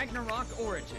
Ragnarok Origin.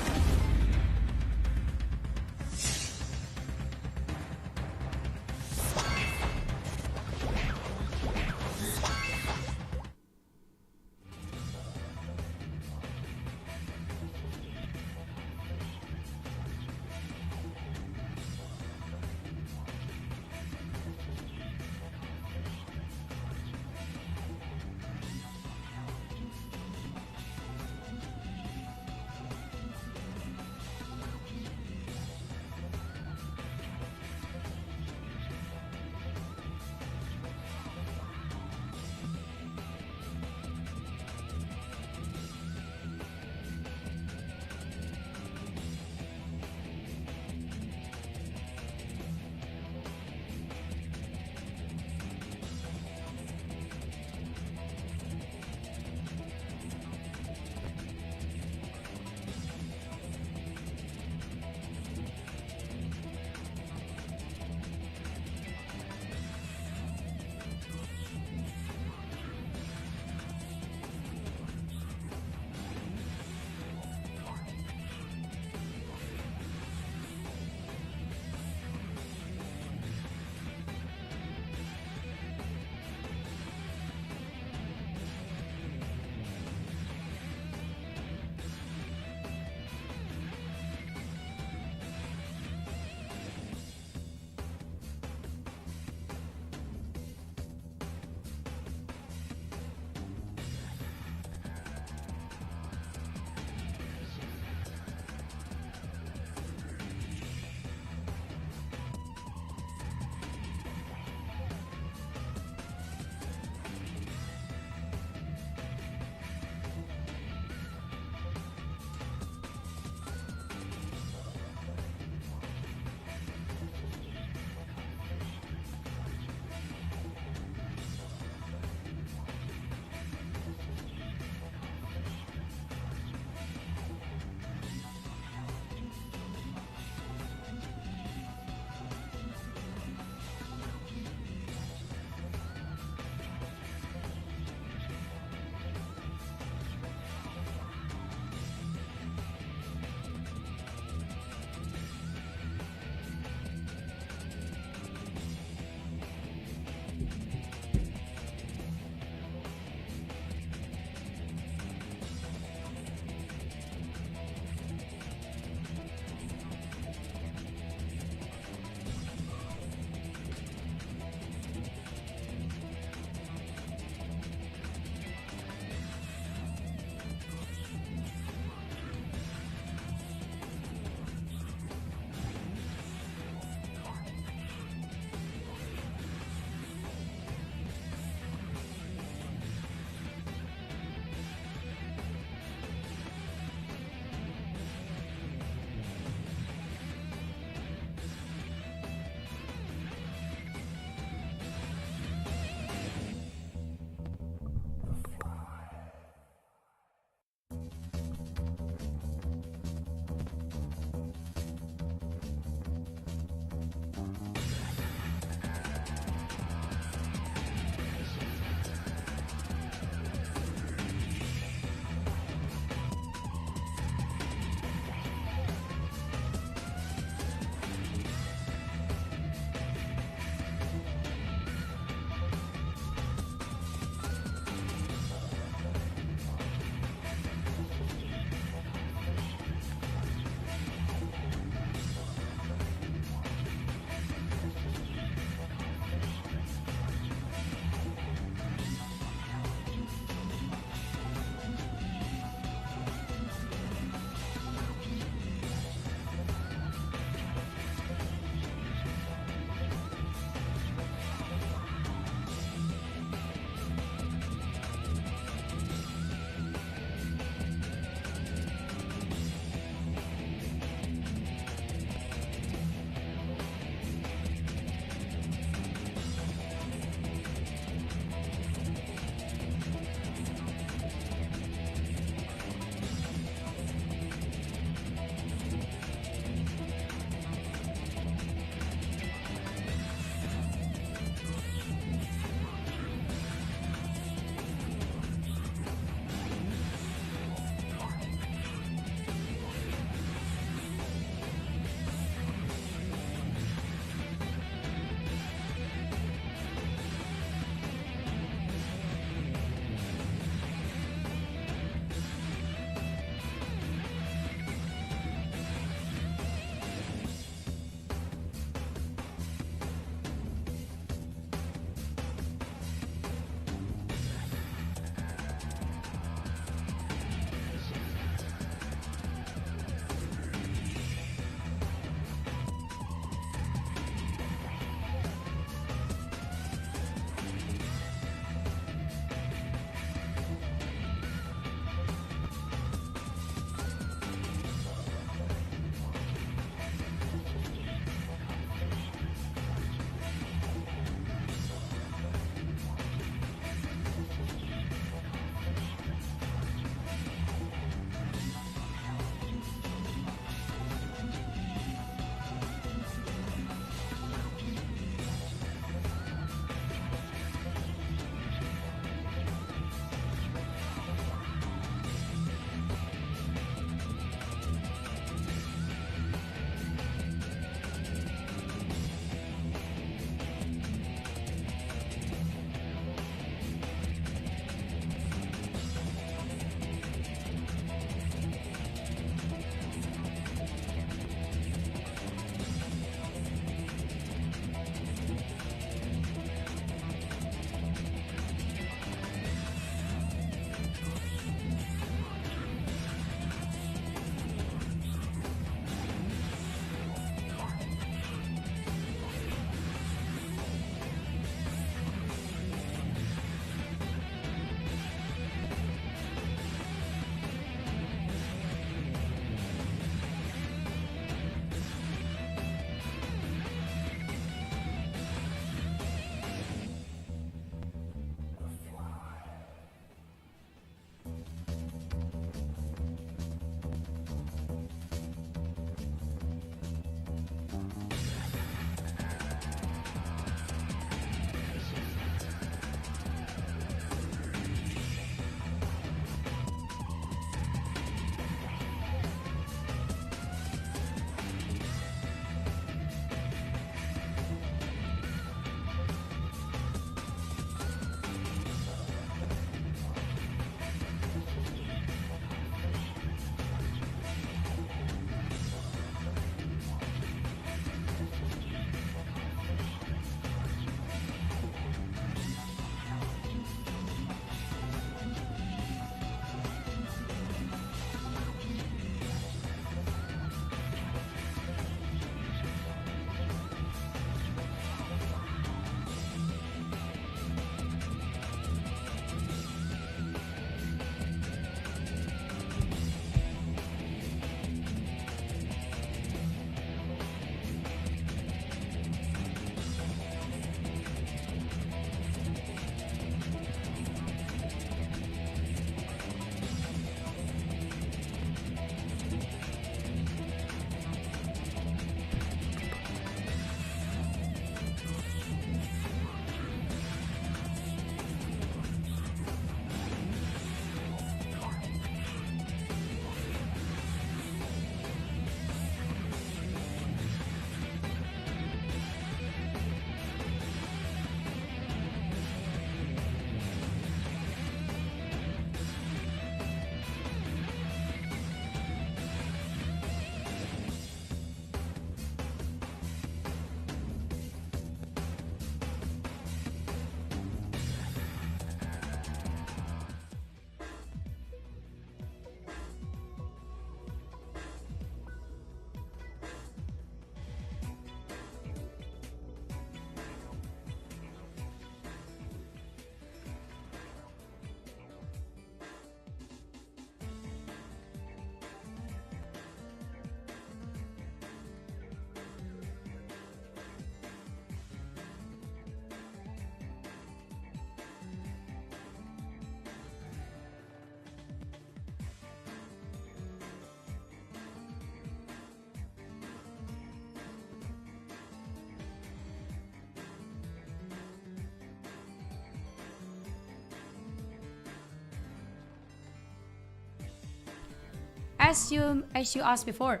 as you asked before.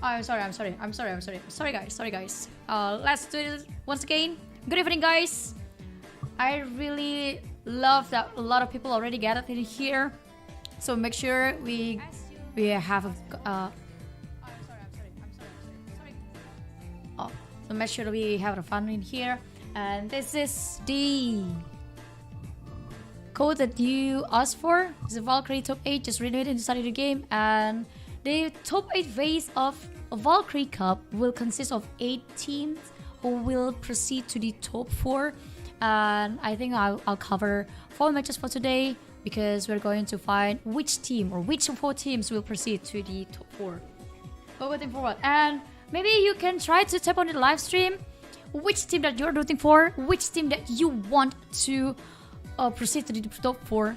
Oh, I'm sorry guys. Let's do this once again. Good evening, guys. I really love that a lot of people already gathered in here. So make sure we have a so make sure we have fun in here. And this is the code that you asked for. It's a Valkyrie top 8, just renewed and started the game. And the top 8 phase of a Valkyrie Cup will consist of 8 teams who will proceed to the top 4. And I think I'll cover 4 matches for today, because we're going to find which team or which 4 teams will proceed to the top 4. But waiting forward, and maybe you can try to tap on the live stream which team that you're rooting for, which team that you want to proceed to the top 4.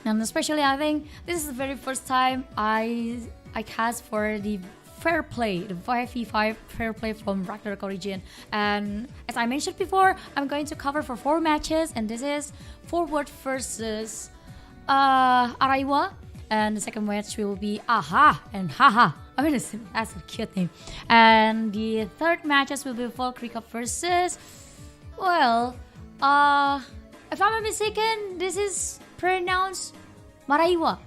And especially, I think this is the very first time I cast for the fair play, the 5v5 fair play from Ragnarok Origin. And as I mentioned before, I'm going to cover for 4 matches, and this is Forward versus Araya, and the second match will be Aha and Haha. I mean, that's a cute name. And the third matches will be Valkyrie Cup versus, well, if I'm not mistaken, this is pronounced Maraiwa.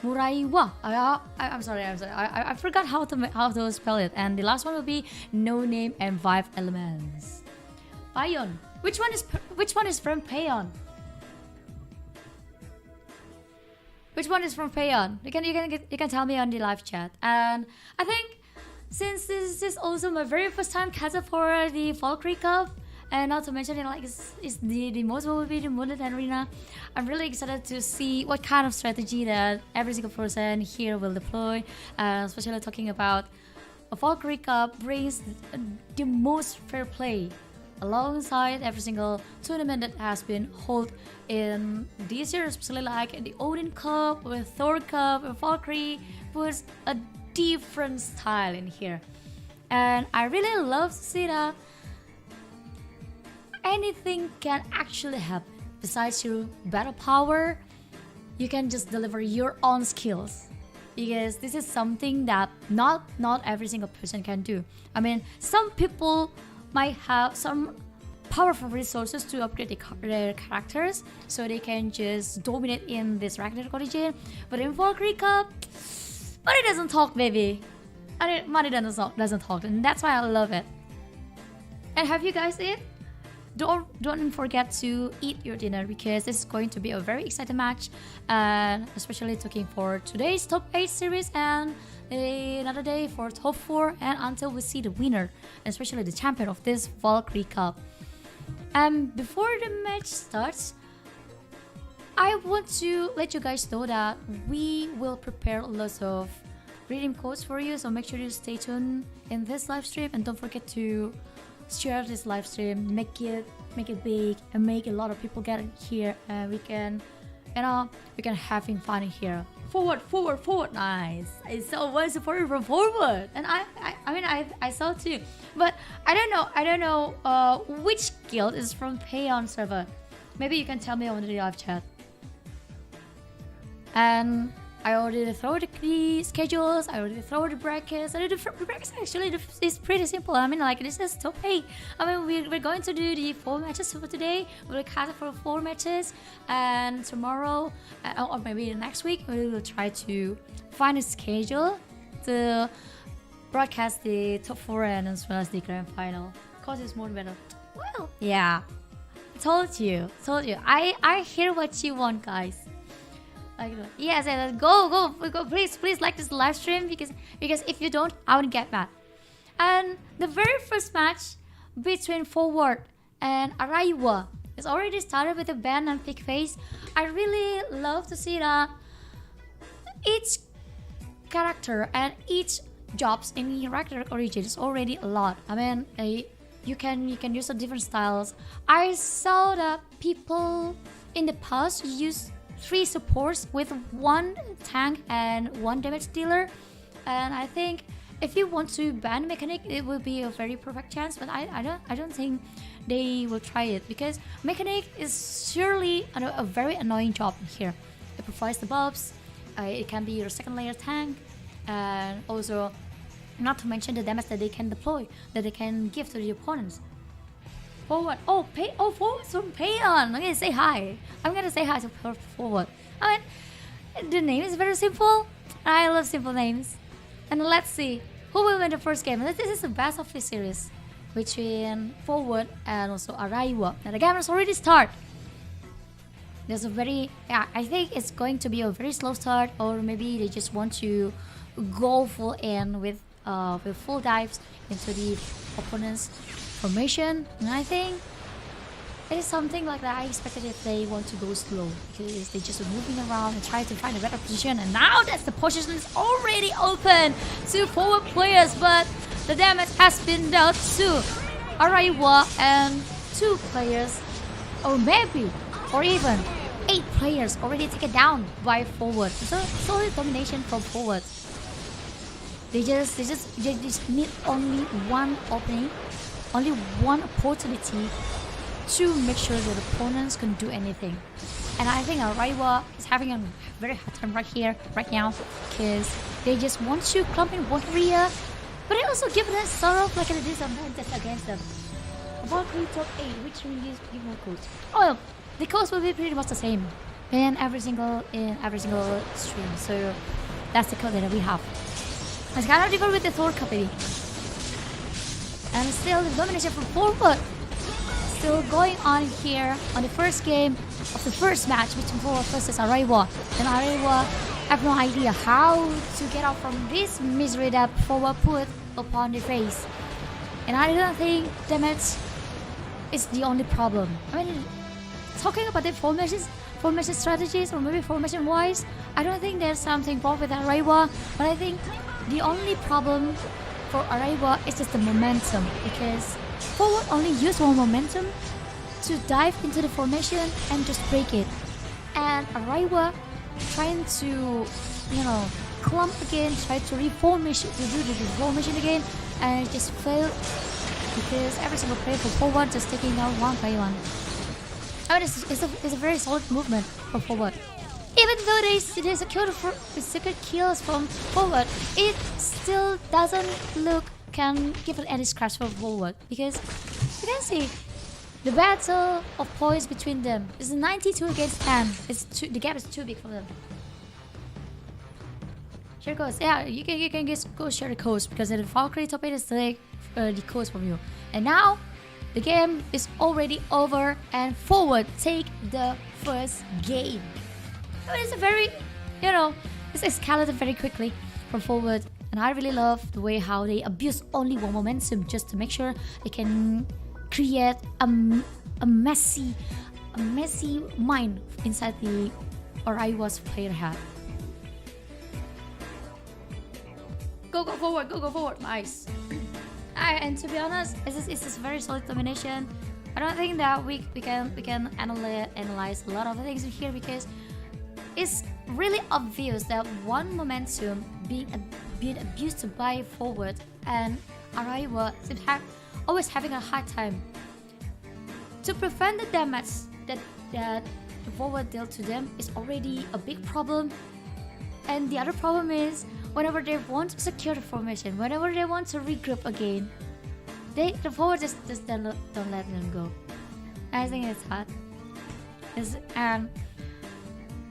Muraiwa. I'm sorry. I forgot how to spell it. And the last one will be No Name and 5 Elements. Payon. Which one is from Payon? Which one is from Payon? You can tell me on the live chat. And I think since this is also my very first time casting for the Valkyrie Cup, and not to mention, it's the most will be the Moonlit Arena. I'm really excited to see what kind of strategy that every single person here will deploy. Especially talking about a Valkyrie Cup brings the most fair play alongside every single tournament that has been held in this year, especially like the Odin Cup, with Thor Cup, with Valkyrie, was a different style in here. And I really love to see that anything can actually happen. Besides your battle power, you can just deliver your own skills, because this is something that not every single person can do. I mean, some people might have some powerful resources to upgrade their characters, so they can just dominate in this Ragnarok Origin. But in Valkyrie Cup, money doesn't talk, baby. Money doesn't talk, and that's why I love it. And have you guys eaten? Don't forget to eat your dinner, because this is going to be a very exciting match, and especially looking for today's top 8 series and another day for top 4, and until we see the winner, and especially the champion of this Valkyrie Cup. And before the match starts, I want to let you guys know that we will prepare lots of redeem codes for you, so make sure you stay tuned in this live stream, and don't forget to share this live stream, make it big, and make a lot of people get in here, and we can having fun in here. Forward, nice. I saw one supporter from Forward, and I saw too, but I don't know which guild is from Payon server. Maybe you can tell me on the live chat. And I already throw the schedules, I already throw the brackets. The brackets actually is pretty simple. I mean, like, this is top 8. I mean, we're going to do the 4 matches for today. We'll cast for 4 matches, and tomorrow, or maybe next week, we will try to find a schedule to broadcast the top 4 and as well as the grand final. Cause it's more better. Well, yeah, told you. I hear what you want, guys. Yes, go, please like this live stream, because if you don't, I would get mad. And the very first match between Forward and Araya is already started with a ban and pick phase. I really love to see that each character and each jobs in Ragnarok Origin is already a lot. I mean, you can use the different styles. I saw that people in the past use 3 supports with 1 tank and 1 damage dealer, and I think if you want to ban mechanic, it will be a very perfect chance. But I don't think they will try it, because mechanic is surely a very annoying job here. It provides the buffs, it can be your second layer tank, and also not to mention the damage that they can deploy, that they can give to the opponents. Forward. Oh, forward from Payon. I'm gonna say hi. I'm gonna say hi to forward. I mean, the name is very simple. I love simple names. And let's see who will win the first game. This is the best of this series between forward and also Araya. And the game has already started. There's a very, I think it's going to be a very slow start, or maybe they just want to go full in with full dives into the opponent's formation. And I think it is something like that I expected if they want to go slow, because they just moving around and try to find a better position. And now that the position is already open to forward players, but the damage has been dealt to Araya and 2 players, or maybe, or even 8 players already taken down by forward. So solid domination from forward. They just need only one opening, only one opportunity to make sure that the opponents can do anything. And I think Araya is having a very hard time right now, because they just want to clump in one area, but it also gives them sort of like a disadvantage against them. Valkyrie top 8, which will give more codes. Oh well, the codes will be pretty much the same in every single stream. So that's the code that we have. It's kind of different with the Thor company. And still the domination from forward still going on here on the first game of the first match between forward versus Araya. And Araya have no idea how to get out from this misery that forward put upon the face. And I don't think damage is the only problem. I mean, talking about the formation strategies, or maybe formation wise, I don't think there's something wrong with Araya, but I think the only problem for Araya is just the momentum, because forward only use one momentum to dive into the formation and just break it, and Araya trying to, clump again, try to do the reformation again, and it just failed because every single player for forward just taking out one by one. I mean, it's a very solid movement for forward. Even though they secured kills from forward, it still can give it any scratch for forward, because you can see the battle of points between them is 92 against 10. The gap is too big for them. Share codes, yeah, you can just go share the codes, because the Valkyrie top 8 is take the codes from you. And now the game is already over, and forward take the first game. I mean, it's a very, it's escalated very quickly from forward, and I really love the way how they abuse only one momentum just to make sure they can create a messy mind inside the Araya's player head. Go forward, nice. And to be honest, it's a very solid domination. I don't think that we can analyze a lot of things in here, because it's really obvious that one momentum being abused by forward, and Araya seems always having a hard time to prevent the damage that the forward dealt to them is already a big problem. And the other problem is, whenever they want to secure the formation, whenever they want to regroup again, the forward just don't let them go. I think it's hard. And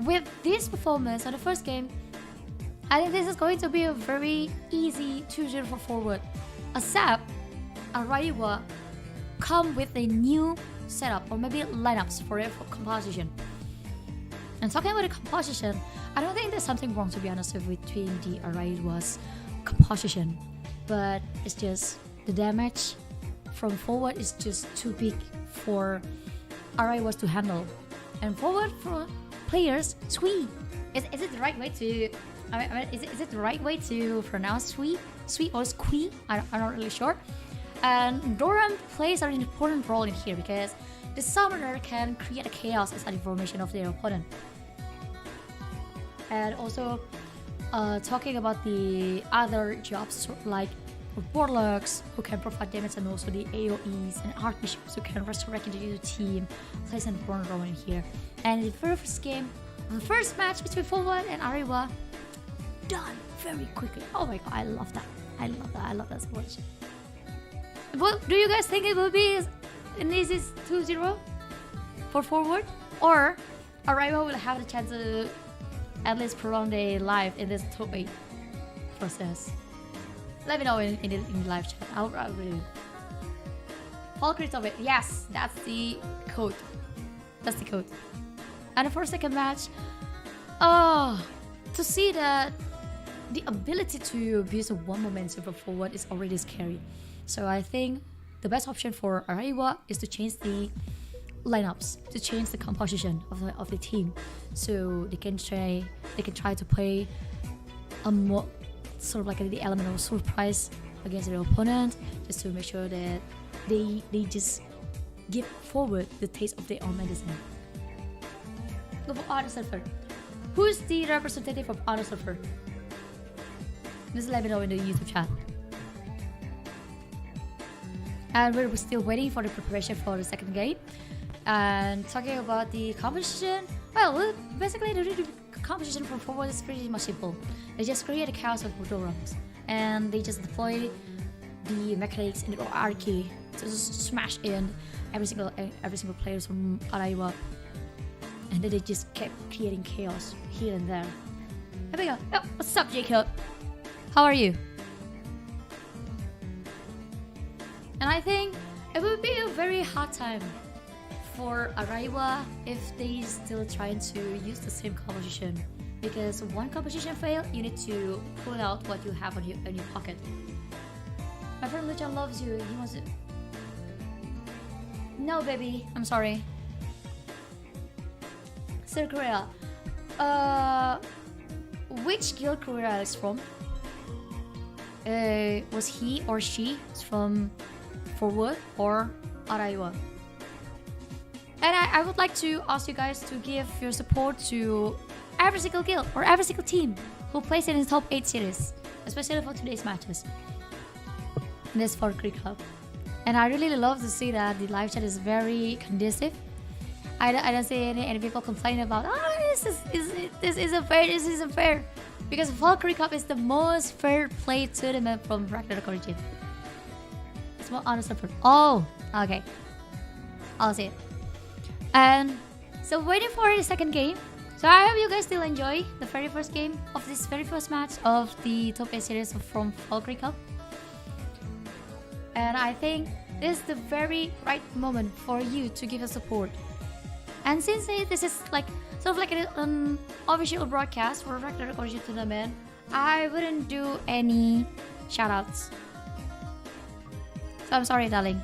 with this performance on the first game, I think this is going to be a very easy 2-0 for forward. Except Araya come with a new setup, or maybe lineups for composition. And talking about the composition, I don't think there's something wrong, to be honest, between the Araya's composition, but it's just the damage from forward is just too big for Araya to handle. And forward for players, Sui. Is it the right way to? Is it the right way to pronounce Sui? Sui or Squee? I'm not really sure. And Doran plays an important role in here, because the summoner can create a chaos inside the formation of their opponent. And also, talking about the other jobs like warlocks who can provide damage, and also the AoEs and archbishops who can resurrect into your team, plays an important role in here. And in the first game, The first match between forward and Araya done very quickly. Oh my god, I love that. I love that so much. What do you guys think it will be an easy 2-0 for forward? Or Araya will have the chance to at least prolong their life in this top 8 process? Let me know in the live chat. I'll really. Valkyrie top 8. Yes, that's the code. That's the code. And for second match, to see that the ability to abuse one momentum for forward is already scary. So I think the best option for Araya is to change the lineups, to change the composition of the team, so they can try to play a more sort of like the element of surprise against their opponent, just to make sure that they just give forward the taste of their own medicine. Go for Honor Surfer. Who's the representative of Honor Surfer? Just let me know in the YouTube chat. And we're still waiting for the preparation for the second game. And talking about the competition, well, basically the competition for forward is pretty much simple. They just create a chaos of rounds, and they just deploy the mechanics in the hierarchy to just smash in every single player from Araya, and then they just kept creating chaos here and there. Here we go. Oh, what's up, Jacob? How are you? And I think it would be a very hard time for Araya if they still trying to use the same composition, because one composition fail, you need to pull out what you have in your pocket. My friend Lucha loves you. He wants to. No, baby. I'm sorry. Sir Korea. Which guild Korea is from? Was he or she from forward or Araya? And I would like to ask you guys to give your support to every single guild or every single team who plays in the top 8 series, especially for today's matches in this Valkyrie Cup. And I really love to see that the live chat is very conducive. I don't see any people complaining about, this isn't fair, because Valkyrie Cup is the most fair played tournament from Ragnarok Origin. It's more honest effort. Oh, okay, I'll see it. And so waiting for the second game. So I hope you guys still enjoy the very first game of this very first match of the top 8 series from Valkyrie Cup. And I think this is the very right moment for you to give us support. And since this is like sort of like an official broadcast for Ragnarok Origin tournament, I wouldn't do any shoutouts. So I'm sorry, darling,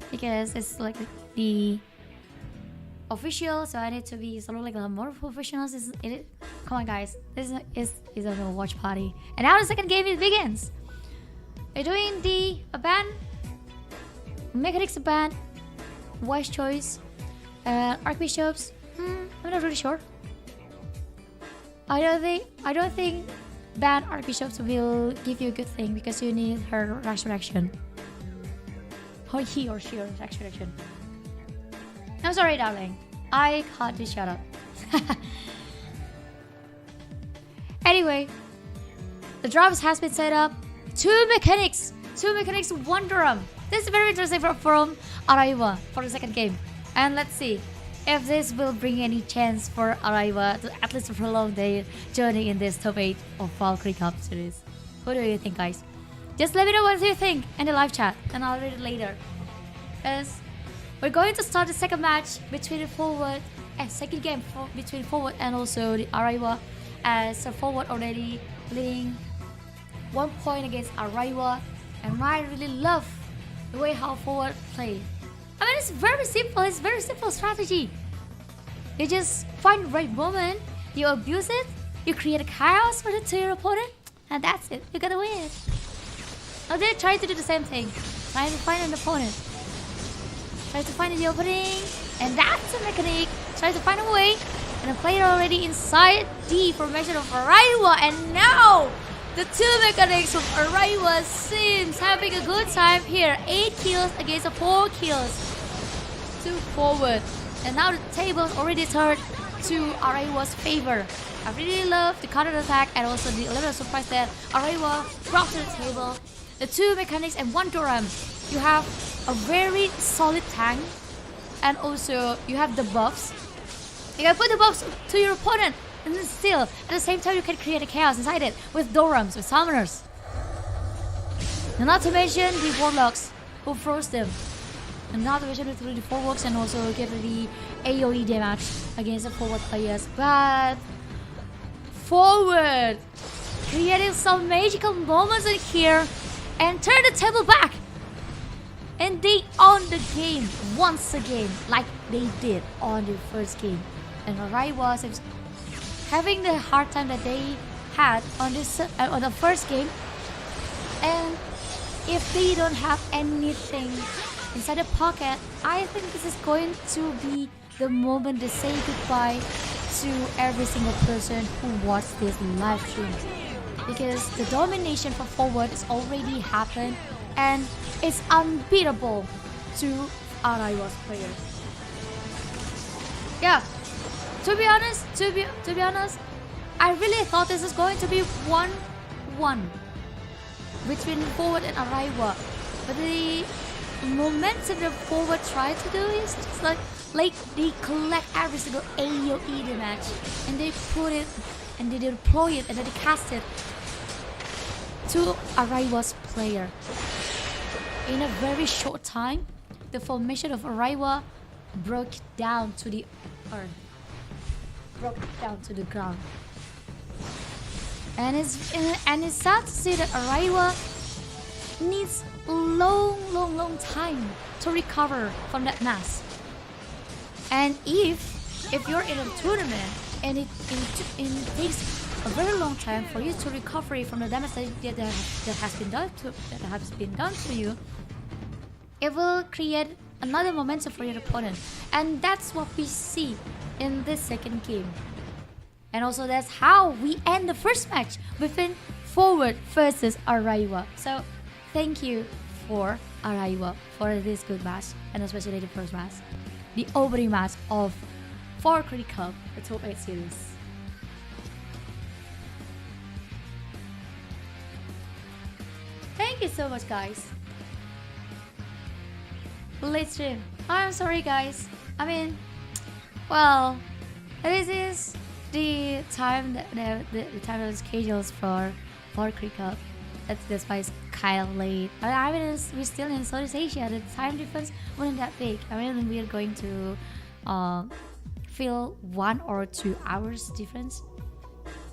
because it's like the official, so I need to be sort of like a more professional. Come on, guys, this is a watch party, and now the second game it begins. We're doing the band mechanics, band voice choice, archbishops. I'm not really sure. I don't think band archbishops will give you a good thing, because you need her resurrection. Or he or she resurrection. I'm sorry, darling. I can't just shut up. Anyway, the drums has been set up. Two mechanics, one drum. This is very interesting from Araya for the second game. And let's see if this will bring any chance for Araya to at least prolong their journey in this top 8 of Valkyrie Cup series. What do you think, guys? Just let me know what you think in the live chat, and I'll read it later. As we're going to start the second match between the forward and second game between forward and also the Araya, as the forward already leading 1 point against Araya, and I really love the way how forward play. I mean, it's very simple strategy. You just find the right moment, you abuse it, you create a chaos to your opponent, and that's it. You gotta win. Now they're trying to do the same thing, trying to find an opponent. Try to find the opening, and that's a mechanic. Try to find a way, and the player already inside the formation of Araya, and now the two mechanics of Araya seems having a good time here. 8 kills against 4 kills to forward, and now the table's already turned to Araya's favor. I really love the counter attack and also the level of surprise that Araya brought to the table. The 2 mechanics and 1 Doram. You have a very solid tank, and also you have the buffs. You can put the buffs to your opponent, and then still at the same time you can create a chaos inside it with Dorams, with summoners. And not to mention the warlocks who froze them. And not to mention the 3 forwards and also give the AoE damage against the forward players. But forward creating some magical moments in here and turn the table back. And they own the game once again, like they did on the first game. And Araya was having the hard time that they had on the first game. And if they don't have anything inside the pocket, I think this is going to be the moment they say goodbye to every single person who watched this live stream. Because the domination for forward is already happened and it's unbeatable to Araya's players. Yeah, to be honest, I really thought this is going to be 1-1 between forward and Araya, but the momentum the forward tried to do is just like they collect every single AoE damage and they put it and they deploy it and then they cast it to Araya's player. In a very short time, the formation of Araya broke down to the earth, broke down to the ground. And it's sad to see that Araya needs a long time to recover from that mass. And if you're in a tournament and it takes a very long time for you to recover from the damage that has been done to you, it will create another momentum for your opponent. And that's what we see in this second game. And also that's how we end the first match between forward versus Araya. So thank you for Araya for this good match, and especially the first match, the opening match of Valkyrie Cup, the top 8 series. Thank you so much, guys. Late stream. I'm sorry, guys. I mean, well, this is the time that the time of the schedules for Valkyrie Cup. That's why it's kind of late. I mean, we're still in Southeast Asia. The time difference wasn't that big. I mean, we're going to feel 1 or 2 hours difference.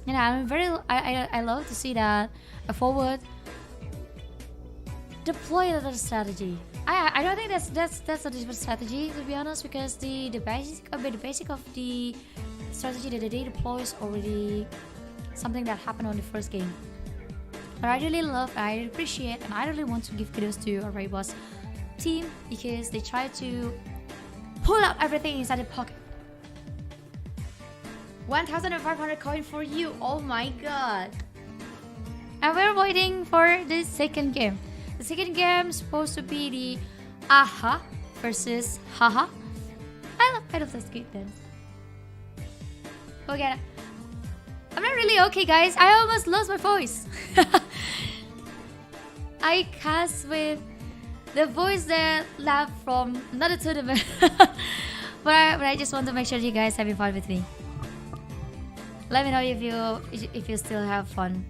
You know, I love to see that a forward deploy another strategy. I don't think that's a different strategy, to be honest, because the basic of the strategy that they deploy is already something that happened on the first game. But I really love, I appreciate, and I really want to give kudos to Araya's team because they try to pull out everything inside the pocket. 1,500 coin for you. Oh my god. And we're waiting for the second game. The second game is supposed to be the Aha versus Haha. I love this game then. Okay, I'm not really okay, guys. I almost lost my voice. I cast with the voice that left from another tournament. but I just want to make sure you guys having fun with me. Let me know if you still have fun.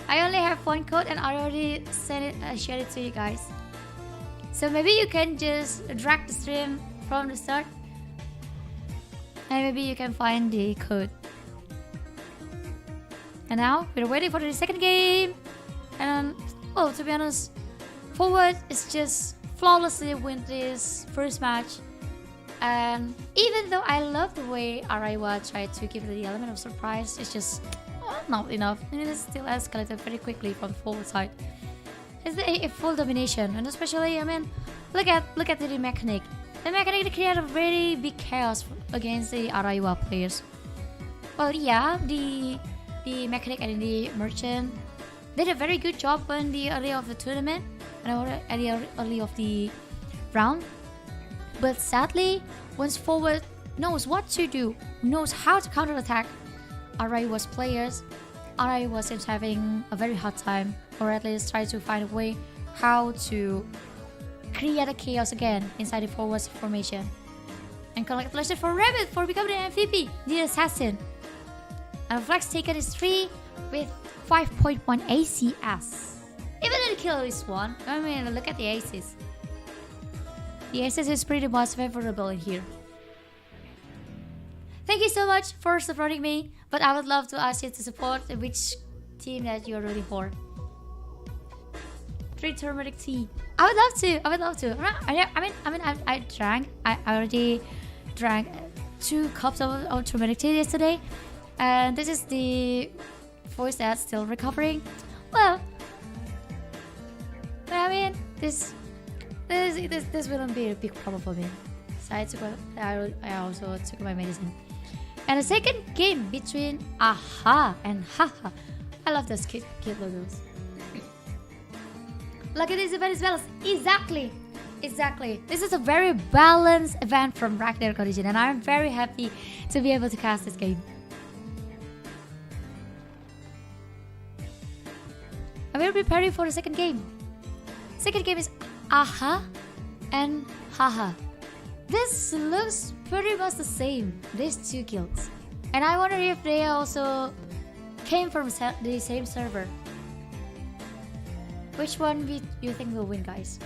I only have one code and I already shared it to you guys. So maybe you can just drag the stream from the start. And maybe you can find the code. And now we're waiting for the second game. And well, to be honest, forward is just flawlessly win this first match. And even though I love the way Araya tried to give the element of surprise, it's just not enough. And it is still escalated very quickly from the forward side. It's a full domination, and especially, I mean, look at the mechanic. The mechanic created a very big chaos against the Araya players. Well, yeah, the mechanic and the merchant did a very good job in the early of the tournament and at the early of the round. But sadly, once forward knows what to do, knows how to counterattack Araya was players. Araya was having a very hard time, or at least try to find a way how to create a chaos again inside the forward formation. And congratulations for Rabbit for becoming the MVP, the assassin. And flags taken is 3 with 5.1 ACS. Even though the kill is 1, I mean, look at the aces. The aces is pretty much favorable in here. Thank you so much for supporting me, but I would love to ask you to support which team that you're rooting for. 3 turmeric tea. I would love to. I already drank 2 cups of turmeric tea yesterday, and this is the voice that's still recovering. Well, I mean, this wouldn't be a big problem for me. So I also took my medicine. And the second game between Aha and Haha. I love those kid logos. Look at this event is balanced. Exactly. This is a very balanced event from Ragnarok Origin, and I'm very happy to be able to cast this game. I'm very preparing for the second game. Second game is Aha and Haha. This looks pretty much the same, these 2 guilds. And I wonder if they also came from the same server. Which one you think will win, guys?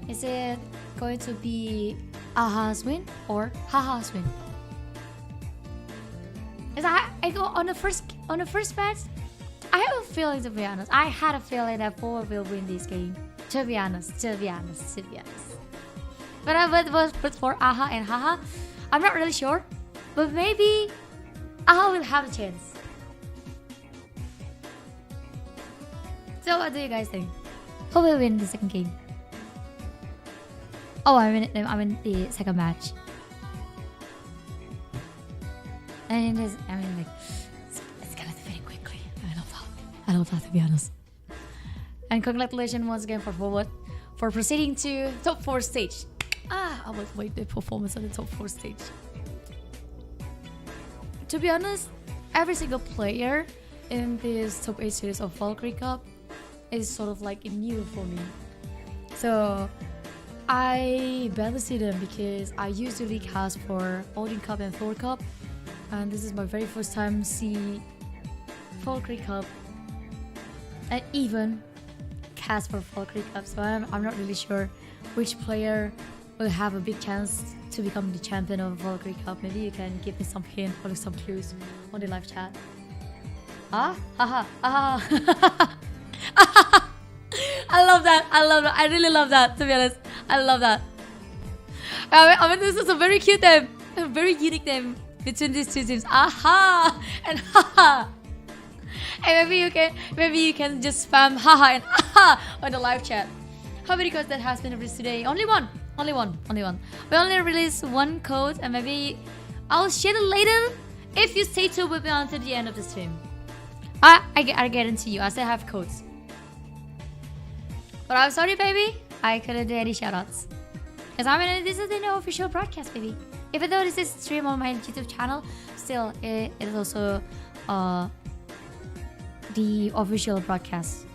Is it going to be Aha's win or Haha's win? I go on the first match. I have a feeling, to be honest. I had a feeling that 4 will win this game. To be honest. But for Aha and Haha, I'm not really sure. But maybe Aha will have a chance. So what do you guys think? Who will win the second game? Oh, I'm in the second match. And let's get it very quickly. I love that, to be honest. And congratulations once again for Forward for proceeding to top 4 stage. I will wait the performance on the top 4 stage. To be honest, every single player in this top 8 series of Valkyrie Cup is sort of like new for me. So I barely see them because I usually cast for Odin Cup and Thor Cup, and this is my very first time see Valkyrie Cup and even cast for Valkyrie Cup. So I'm not really sure which player will have a big chance to become the champion of Valkyrie Cup. Maybe you can give me some hint or some clues on the live chat. I love that. I really love that, to be honest. I love that. I mean, this is a very cute name, a very unique name between these 2 teams. Aha and Haha. And maybe you can just spam Haha and Aha on the live chat. How many codes that has been released today? Only one. We only released 1 code, and maybe I'll share it later if you stay tuned with me until the end of the stream. I guarantee you, I still have codes. But I'm sorry, baby, I couldn't do any shoutouts. Because I mean, this is the official broadcast, baby. Even though this is stream on my YouTube channel, still it is also the official broadcast.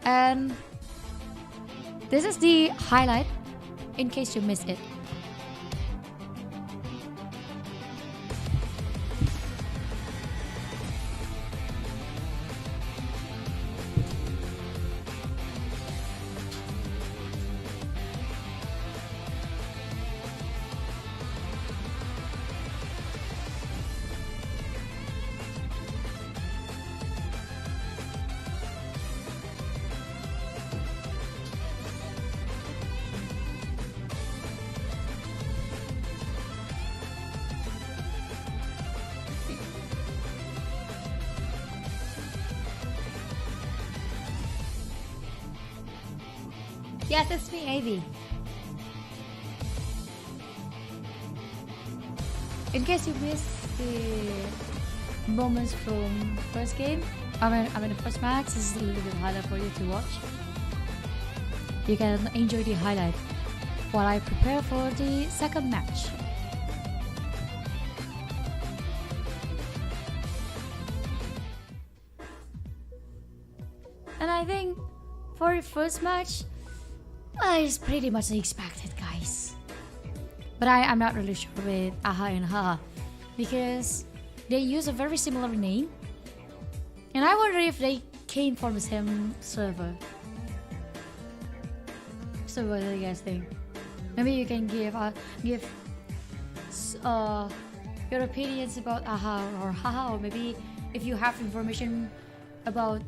And this is the highlight in case you missed it. Yes, it's me, Avi. In case you missed the moments from first game, The first match is a little bit harder for you to watch. You can enjoy the highlight while I prepare for the second match. And I think for the first match, it's pretty much expected, guys. But I'm not really sure with Aha and Haha because they use a very similar name. And I wonder if they came from the same server. So what do you guys think? Maybe you can give your opinions about Aha or Haha, or maybe if you have information about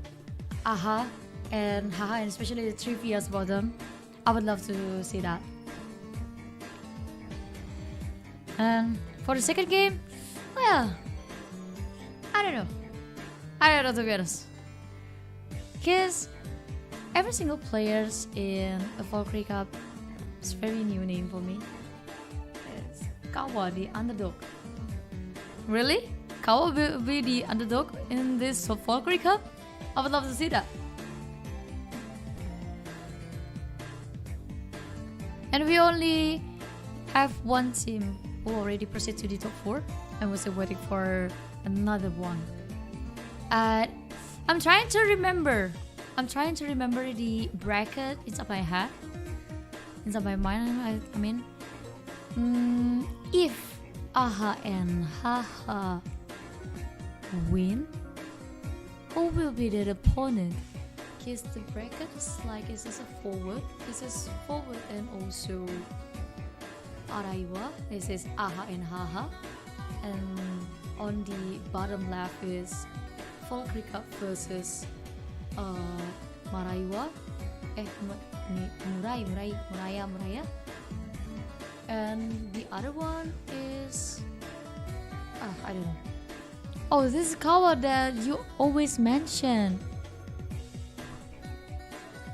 Aha and Haha, and especially the trivias about them, I would love to see that. And for the second game, well, I don't know to be honest, because every single players in a Valkyrie Cup is very new name for me. It's Kawa, the underdog. Really? Kawa will be the underdog in this Valkyrie Cup? I would love to see that. And we only have one team who already proceeded to the top 4, and we're still waiting for another one. I'm trying to remember the bracket inside my head, inside my mind. I mean, if Aha and Haha win, who will be their opponent? Because the bracket is like, this is a forward. This is forward and also Araya. This is Aha and Haha. And on the bottom left is Valkyrie Cup versus Maraiwa. Muraya. And the other one is I don't know. Oh, this is Kawa that you always mention.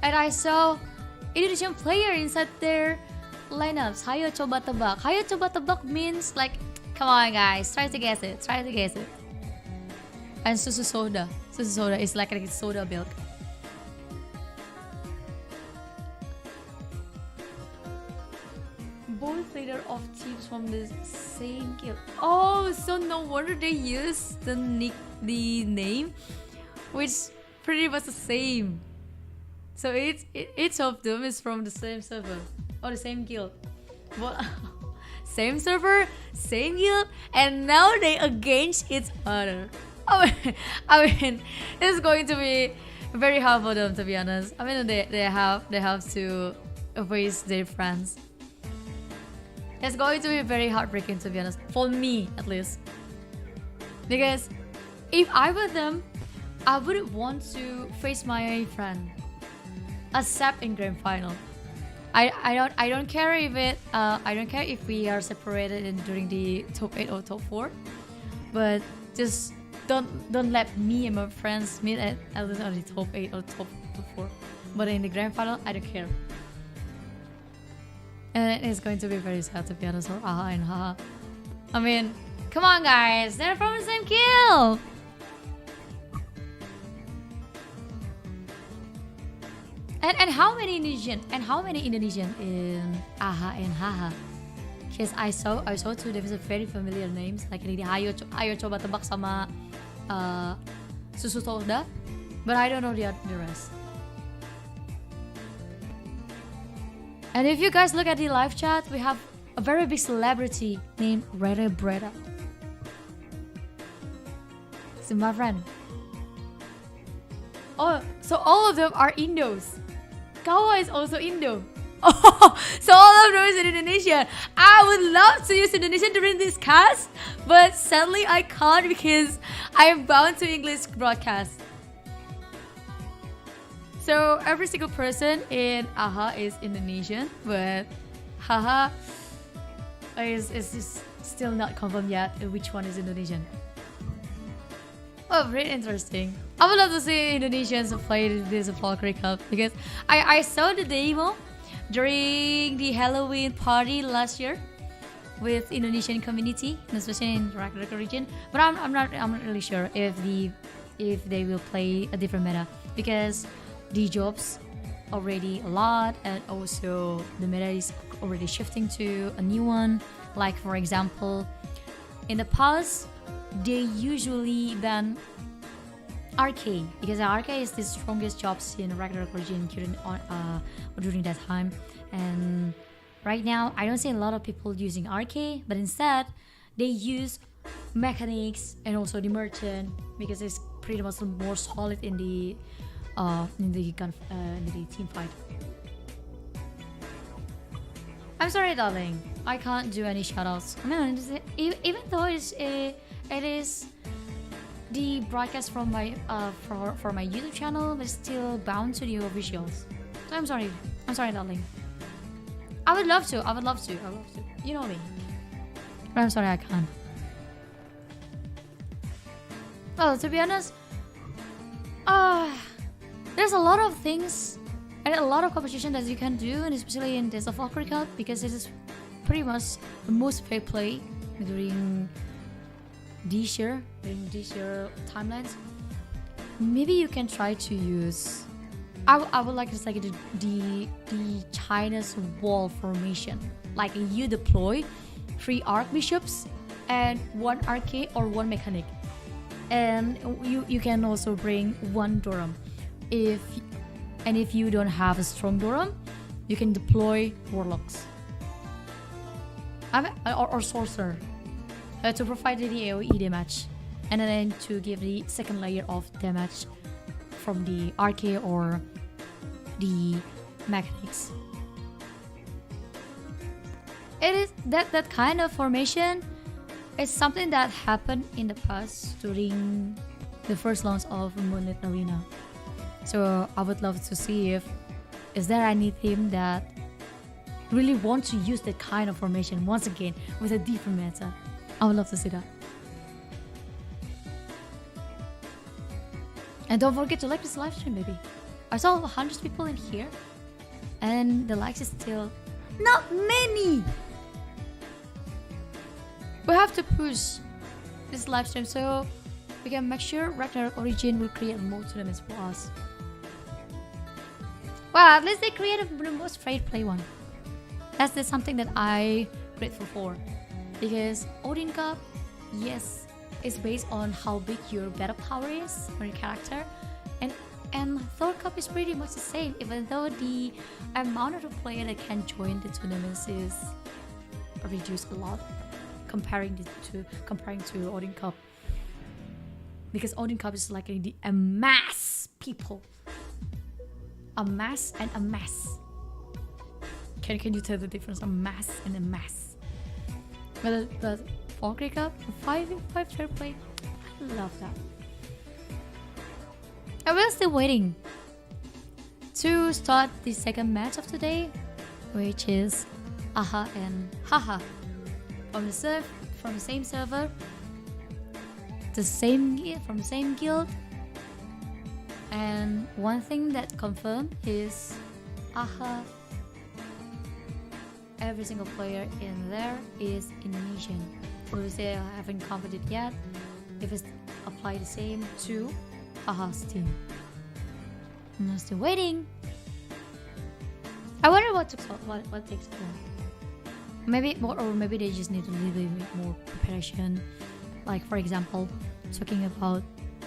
And I saw Indonesian player inside their lineups. Hayo coba tebak. Hayo coba tebak means like, come on guys, try to guess it. And susu soda is like a soda milk. Both leader of teams from the same guild. Oh, so no wonder they use the name, which pretty much the same. So each of them is from the same server or the same guild. But same server, same guild, and now they against each other. I mean, it's going to be very hard for them, to be honest. I mean, they have to face their friends. It's going to be very heartbreaking, to be honest, for me at least. Because if I were them, I wouldn't want to face my friend, except in grand final. I don't care if we are separated during the top 8 or top 4, but just don't let me and my friends meet at least on the top 8 or top 4. But in the grand final, I don't care. And it's going to be very sad, to be honest, for Aha and Haha. I mean, come on guys, they're from the same guild. And how many Indonesian in Aha and Haha? Because I saw two, there was a very familiar names like ini Ayo coba tebak sama susu soda, but I don't know the rest. And if you guys look at the live chat, we have a very big celebrity named Rere Breda. So my friend. Oh, so all of them are Indos. Kawa is also Indo. Oh, so all of them is in Indonesia. I would love to use Indonesian during this cast, but sadly I can't because I am bound to English broadcast. So every single person in Aha is Indonesian, but Haha is still not confirmed yet which one is Indonesian. Oh, very interesting. I would love to see Indonesians play this Valkyrie Cup because I saw the demo during the Halloween party last year with Indonesian community, especially in Araya region. But I'm not really sure if the if they will play a different meta, because the jobs already a lot, and also the meta is already shifting to a new one. Like for example, in the past they usually ban RK, because RK is the strongest jobs in Ragnarok region during that time. And right now I don't see a lot of people using RK, but instead they use mechanics and also the merchant, because it's pretty much more solid in the team fight. I'm sorry, darling, I can't do any shoutouts. I mean, even though it is the broadcast from my for my YouTube channel, but it's still bound to the officials. So I'm sorry, darling. I would love to. You know me. But I'm sorry, I can't. Well, to be honest, there's a lot of things and a lot of competition that you can do, and especially in this Valkyrie Cup, because this is pretty much the most fair play during this year timelines. Maybe you can try to use. I would like to say the China's wall formation. Like you deploy 3 archbishops and 1 RK or 1 mechanic, and you can also bring 1 Durham. If you don't have a strong Durham, you can deploy warlocks or sorcerer to provide the AoE damage, and then to give the second layer of damage from the RK or the mechanics. It is that kind of formation is something that happened in the past during the first launch of Moonlit Arena. So I would love to see is there any team that really want to use that kind of formation once again with a different meta. I would love to see that. And don't forget to like this live stream, baby. I saw 100 people in here, and the likes is still not many. We have to push this live stream so we can make sure Ragnarok Origin will create more tournaments for us. Well, at least they created the most fair play one. That's something that I'm grateful for, because Odin Cup, yes, it's based on how big your battle power is for your character, and Thor Cup is pretty much the same, even though the amount of the player that can join the tournaments is reduced a lot comparing to Odin Cup, because Odin Cup is like a mass people, a mass and a mass. Can you tell the difference? A mass and a mass. But the Valkyrie Cup, 5v5 fair play, I love that. And we're still waiting to start the second match of today, which is Aha and Haha from the same server, from the same guild. And one thing that confirmed is Aha, every single player in there is Indonesian. So they haven't competed yet. If it's applied the same to Aha's team. I'm still waiting. I wonder what takes place. Maybe they just need a little bit more preparation. Like for example, talking about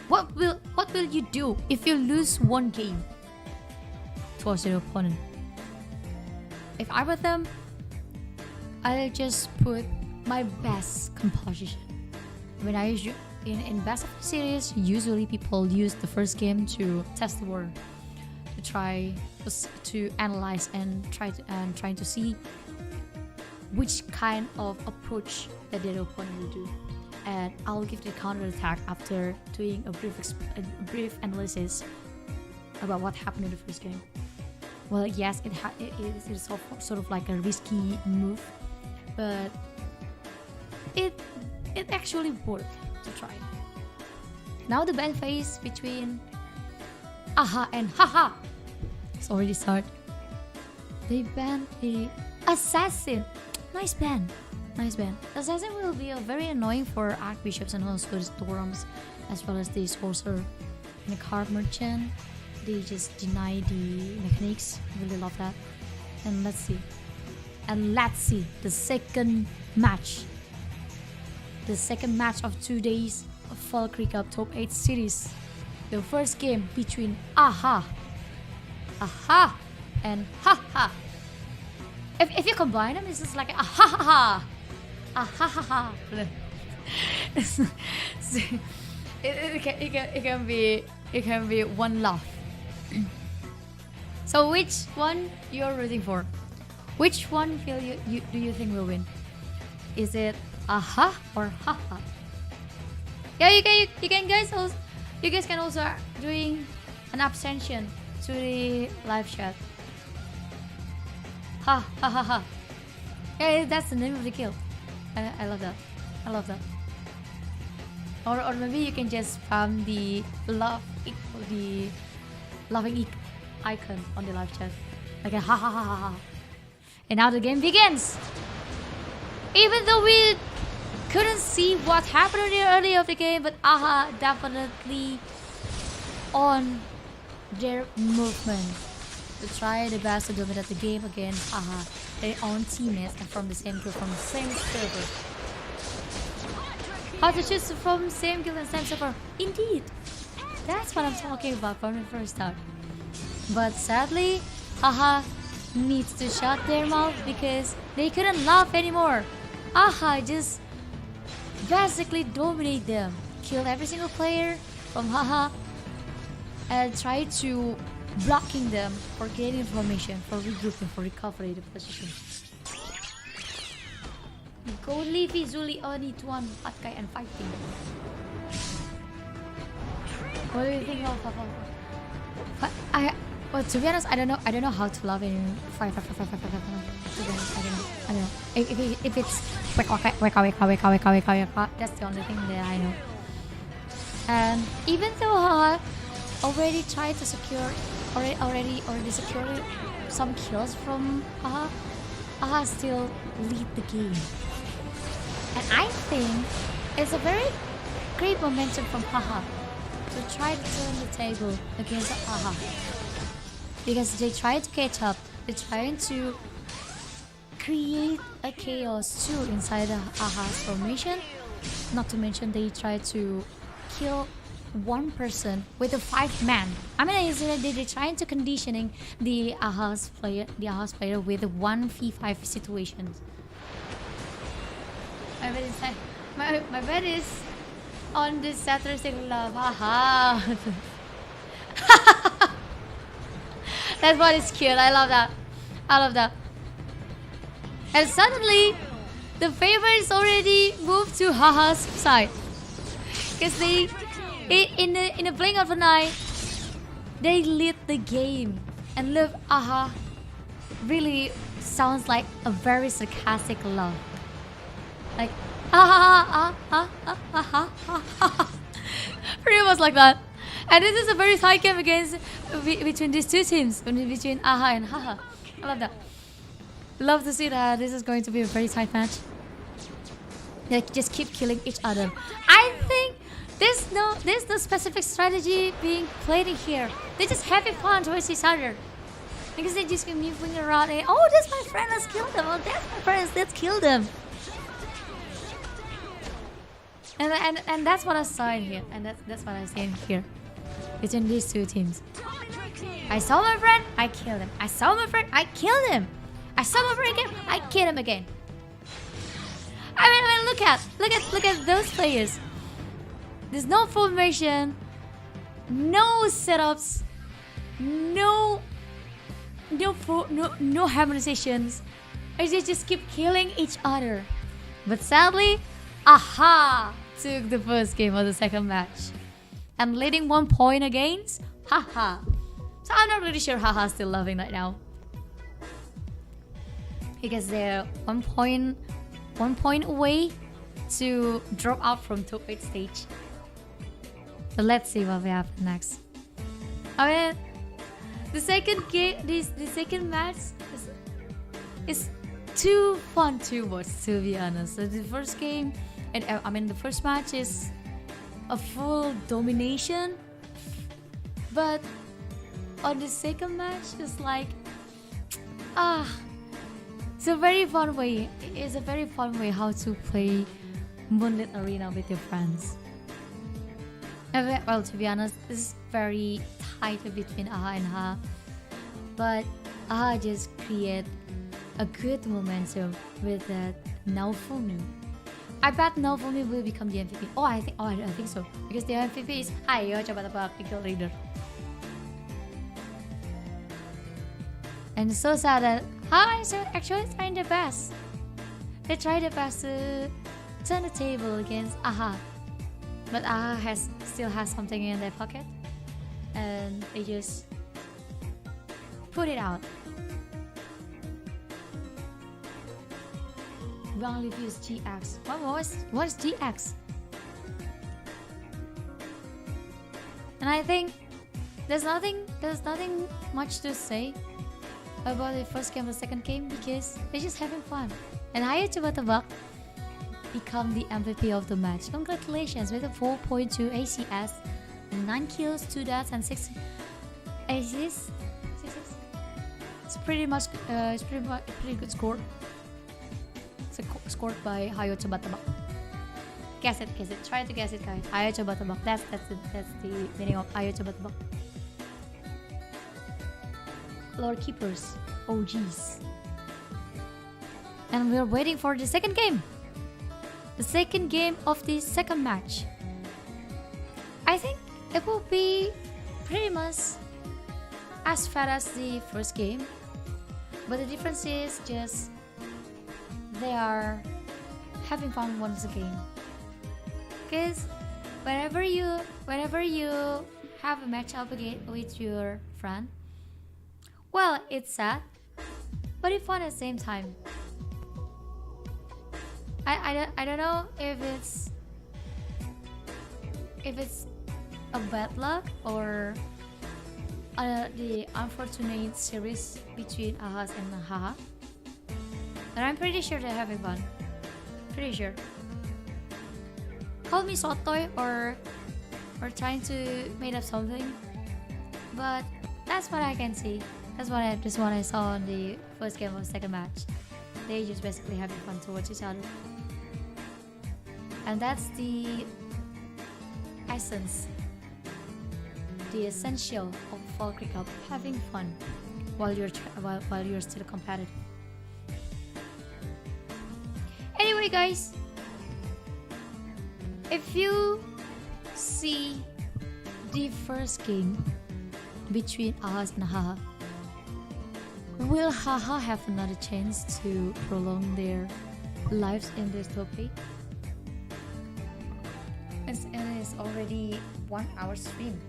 what will you do if you lose one game towards your opponent? If I were them, I'll just put my best composition. When I usually in best of the series, usually people use the first game to test the water, to try to analyze and trying to see which kind of approach that their opponent will do. And I'll give the counter attack after doing a brief analysis about what happened in the first game. Well, yes, it is sort of like a risky move, but it actually worked to try. Now the ban phase between Aha and Haha it's already started. They banned the assassin. Nice ban. Nice ban. Assassin will be very annoying for archbishops and also the storms, as well as the sorcerer and the card merchant. They just deny the mechanics. Really love that. And let's see. The second match. The second match of 2 days of Valkyrie Cup Top 8 series. The first game between Aha and Haha. If you combine them, it's just like Aha. It can be one laugh. So which one you're rooting for? Which one do you think will win? Is it Aha or Haha? Yeah, you guys can also doing an abstention to the live chat. Ha ha ha ha. Yeah, that's the name of the kill. I love that. I love that. Or maybe you can just spam the laughing icon on the live chat. Like a ha ha ha ha ha. And now the game begins. Even though we couldn't see what happened in the early of the game, but Aha definitely on their movement to try the best to dominate the game against Aha, their own teammates and from the same group, from the same server. How to choose from same guild and same server? Indeed, that's what I'm talking about from the first start. But sadly, Aha needs to shut their mouth because they couldn't laugh anymore. Aha just basically dominate them, kill every single player from Haha, and try to blocking them for gaining information, for regrouping, for recovery the position. Go Leafy, Zuli, Oni, Tuan, Patkai, and fighting. What do you think of Papa? Well, to be honest, I don't know how to love in five. To be honest, I don't know. If it's weka, that's the only thing that I know. And even though I already tried to secure, already secured some kills from Aha still lead the game. And I think it's a very great momentum from Haha to try to turn the table against Aha. Because they try to catch up, they're trying to create a chaos too inside the Aha's formation. Not to mention they try to kill one person with a 5-man. I mean, they're trying to conditioning the Aha's player with a 1v5 situations. My bet is on this Saturday love. Aha. That's what is cute. I love that. And suddenly, the favorites already moved to Haha's side, because they, in a blink of an eye, they lead the game. And look, Aha really sounds like a very sarcastic love, like pretty much like that. And this is a very tight game between these two teams, between Aha and Haha. I love that. Love to see that this is going to be a very tight match. They just keep killing each other. I think there's no specific strategy being played in here. They just having fun towards each other, because they just keep moving around and, oh, that's my friend, let's kill them. Oh, that's my friend, let's kill them. And that's what I saw in here, and that's what I see in here between these two teams. I saw my friend, I killed him. I saw my friend, I killed him. I saw my friend again, I killed him again. I mean, look at those players. There's no formation, no setups, no harmonizations. They just keep killing each other. But sadly, Aha took the first game of the second match and leading 1 point against Haha. So I'm not really sure Haha's still loving right now, because they're 1 point away to drop out from top 8 stage. So let's see what we have next. I mean, the second game, the second match is too fun to watch, to be honest. So the first game, and I mean the first match is a full domination, but on the second match it's like it's a very fun way. It's a very fun way how to play Moonlit Arena with your friends. Well, to be honest, this is very tight between Aha and Ha, but Aha just create a good momentum with that Naofumi. I bet Naofumi will become the MVP. I think so, because the MVP is ayo coba tebak Eagle Raider. And so sad that Ha is actually trying their best. They try their best to turn the table against Aha, but Aha still has something in their pocket, and they just put it out. Wrongly views GX. What is GX? And I think there's nothing much to say about the first game or second game, because they're just having fun. And Ayo coba tebak become the MVP of the match. Congratulations with a 4.2 ACS, 9 kills, 2 deaths, and 6 assists. It's pretty good score. Scored by Ayo coba tebak. Guess it. Try to guess it, guys. Ayo coba tebak. That's the meaning of Ayo coba tebak. Lord Keepers, OGs. And we're waiting for the second game. The second game of the second match. I think it will be pretty much as fast as the first game, but the difference is just they are having fun once again. Because whenever you have a match up again with your friend, well, it's sad, but it's fun at the same time. I don't know if it's a bad luck or the unfortunate series between Ahas and Haha, but I'm pretty sure they're having fun. Pretty sure. Call me sotoy or trying to make up something, but that's what I can see. That's what I saw in the first game of the second match. They just basically having fun towards each other, and that's the essence, the essential of Valkyrie Cup: having fun while you're still competitive. Anyway, guys, if you see the first game between Ahas and Haha, will Haha have another chance to prolong their lives in this top 8? And it's already 1 hour stream.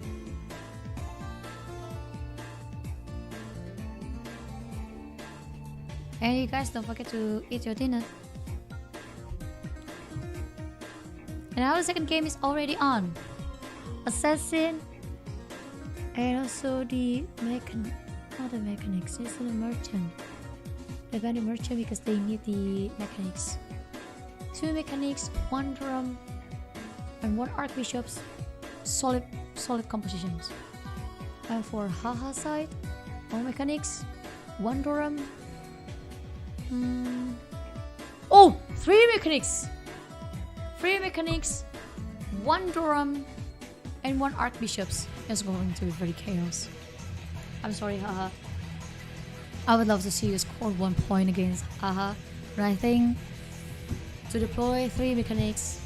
And you guys don't forget to eat your dinner. And now the second game is already on. Assassin, and also the mechanics, it's the merchant. They got the merchant because they need the mechanics. 2 mechanics, 1 drum, and 1 archbishop's solid compositions. And for Haha side, 1 mechanics, 1 drum. 3 mechanics! 3 mechanics, 1 drum, and 1 archbishops. It's going to be very chaos. I'm sorry, Haha. I would love to see you score 1 point against Haha, but I think to deploy 3 mechanics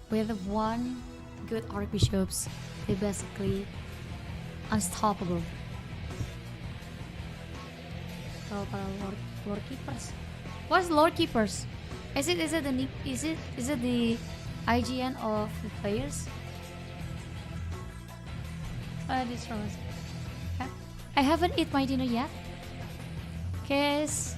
with 1 good archbishops, they're basically unstoppable. So Lord Keepers. What's Lord Keepers? Is it the IGN of the players? This rose. I haven't eaten my dinner yet, cause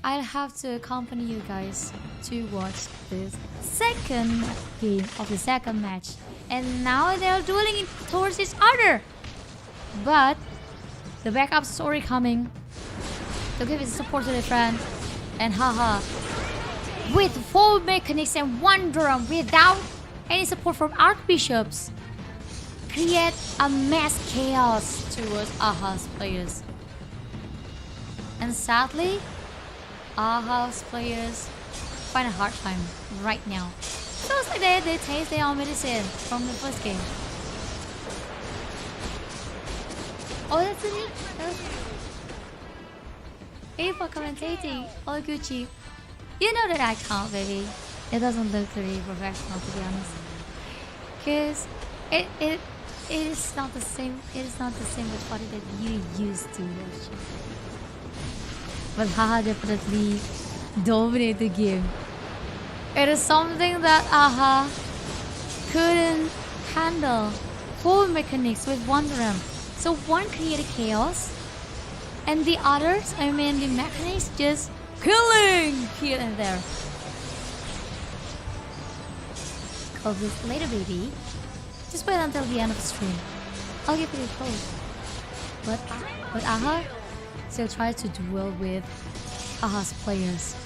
I'll have to accompany you guys to watch this second game of the second match. And now they're dueling towards each other, but the backup story coming. to give his support to the friend. And haha, with 4 mechanics and 1 drum without any support from archbishops, create a mass chaos towards Aha's players. And sadly, Aha's players find a hard time right now. So it's like they taste their own medicine from the first game. Oh, that's it. Hey, for commentating, all Gucci. You know that I can't, baby. It doesn't look really professional, to be honest. Cause it is not the same. It is not the same with what that you used to watch. But haha definitely dominate the game. It is something that Aha couldn't handle. 4 mechanics with 1 drum. So one created chaos, and the others, I mean the mechanics, just killing here and there. Call this later, baby. Just wait until the end of the stream. I'll give you a code. But Aha still tries to duel with Aha's players.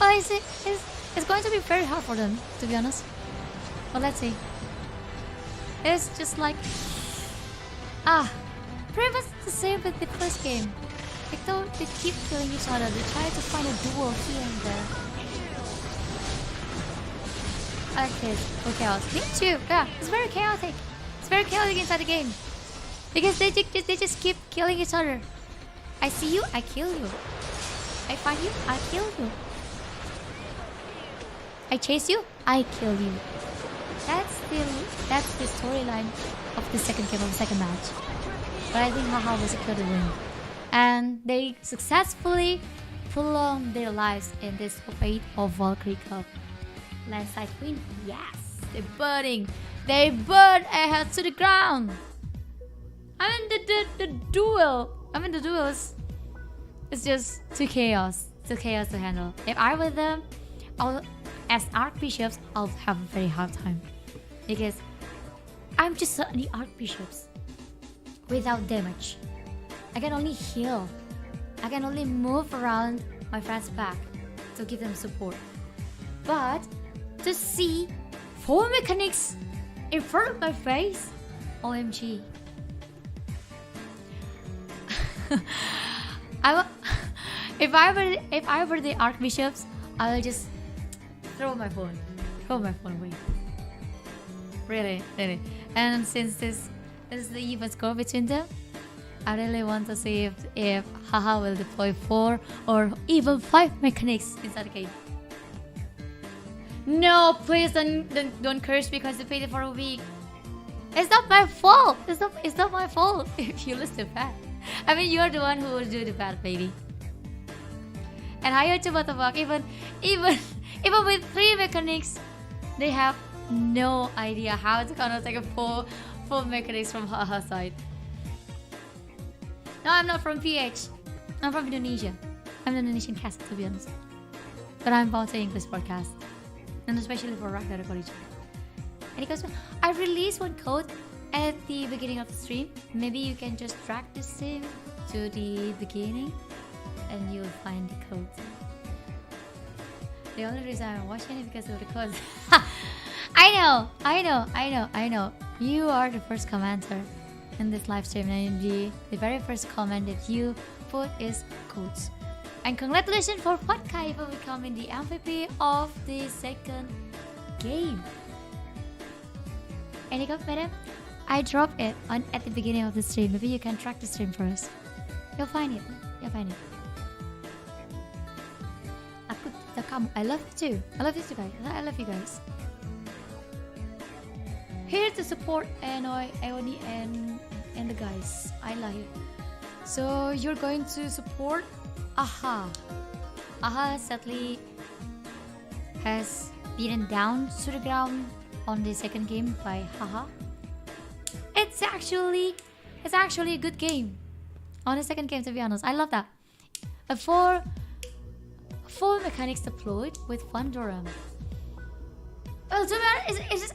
Well, it's going to be very hard for them, to be honest. But let's see. It's just like pretty much the same with the first game. They keep killing each other. They try to find a duel here and there. Okay, for chaos. Me too. Yeah, it's very chaotic. It's very chaotic inside the game because they just keep killing each other. I see you, I kill you. I find you, I kill you. I chase you, I kill you. That's the storyline of the second game of the second match. But I think Haha will secure the win. And they successfully prolong their lives in this top 8 of Valkyrie Cup. Landslide win, yes! They're burning. They burn ahead to the ground. I mean the duel. The duels. It's just too chaos to handle. If I were them, as archbishops, I'll have a very hard time because I'm just the archbishops without damage. I can only heal. I can only move around my friend's back to give them support. But to see 4 mechanics in front of my face, OMG. If I were the archbishops, I will just throw my phone away. Really. And since this is the even score between them, I really want to see if Haha will deploy 4 or even 5 mechanics inside the game. No, please don't curse because you paid it for a week. It's not my fault. It's not my fault if you lose the bet. I mean, you're the one who will do the bet, baby. And Hayo Chubatabak, even with 3 mechanics, they have no idea how to counter take a full mechanics from Haha side. No, I'm not from PH. I'm from Indonesia. I'm an Indonesian cast, to be honest. But I'm about to English podcast. And especially for Rock Data College. And he goes, I released 1 code at the beginning of the stream. Maybe you can just drag this thing to the beginning and you'll find the code. The only reason I'm watching it because of the code. I know. You are the first commenter in this live stream, and the very first comment that you put is codes. And congratulations for Patkai for becoming the MVP of the second game. And you got madam, I dropped it at the beginning of the stream. Maybe you can track the stream first. You'll find it. I love you too. I love you too, guys. I love you guys. Here to support Aoni and the guys. I love you. So you're going to support Aha. Aha sadly has beaten down to the ground on the second game by Haha. It's actually a good game on the second game, to be honest. I love that. Four mechanics deployed with 1 Durham. Well, to be honest, it's just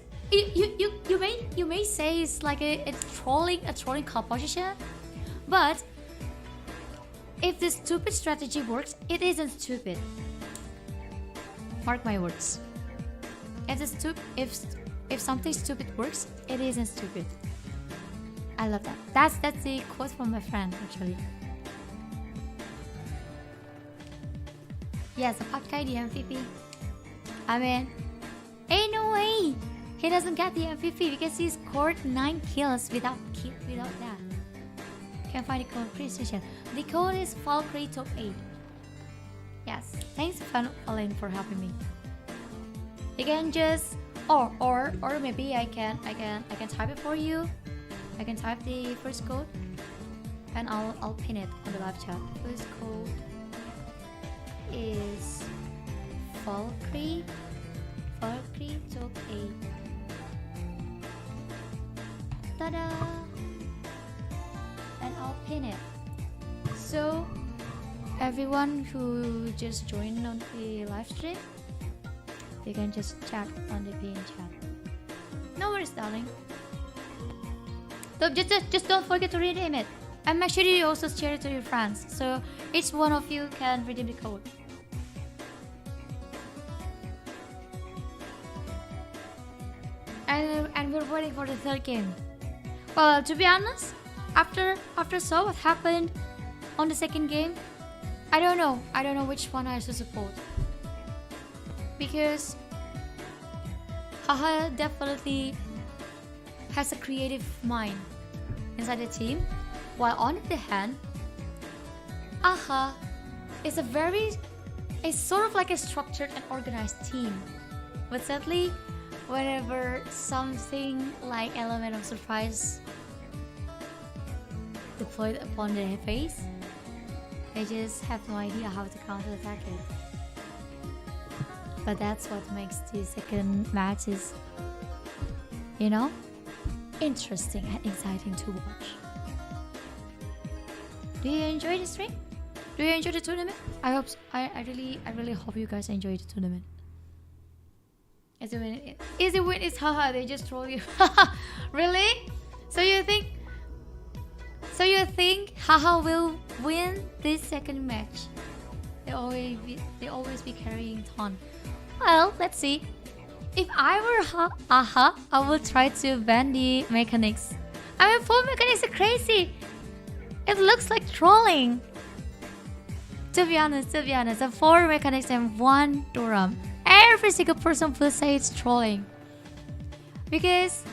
you may say it's like a trolling composition, but if this stupid strategy works, it isn't stupid. Mark my words. If something stupid works, it isn't stupid. I love that. That's the quote from my friend actually. Yes, a Pat guy the MVP. I mean, ain't no way he doesn't get the MVP because he scored 9 kills without that. Can't find the code, please share. The code is Valkyrie Top 8. Yes, thanks Fallen for helping me. You can just or maybe I can type it for you. I can type the first code and I'll pin it on the live chat. First code is Valkyrie Top 8. Ta-da! And I'll pin it. So everyone who just joined on the live stream, you can just chat on the pin chat. No worries, darling. So just don't forget to redeem it. And make sure you also share it to your friends, so each one of you can redeem the code. And we're waiting for the third game. Well, to be honest, after saw what happened on the second game, I don't know which one I should support, because Haha definitely has a creative mind inside the team, while on the other hand, Aha is it's sort of like a structured and organized team. But sadly, whenever something like element of surprise deployed upon their face, they just have no idea how to counter-attack it. But that's what makes the second matches, interesting and exciting to watch. Do you enjoy the stream? Do you enjoy the tournament? I hope so. I really hope you guys enjoy the tournament. Easy win is haha, they just troll you. Really? So you think haha will win this second match? They always be carrying ton. Well, let's see. If I were Aha, I would try to ban the mechanics. I mean, 4 mechanics are crazy. It looks like trolling. To be honest, the 4 mechanics and 1 Durham. Every single person will say it's trolling. Because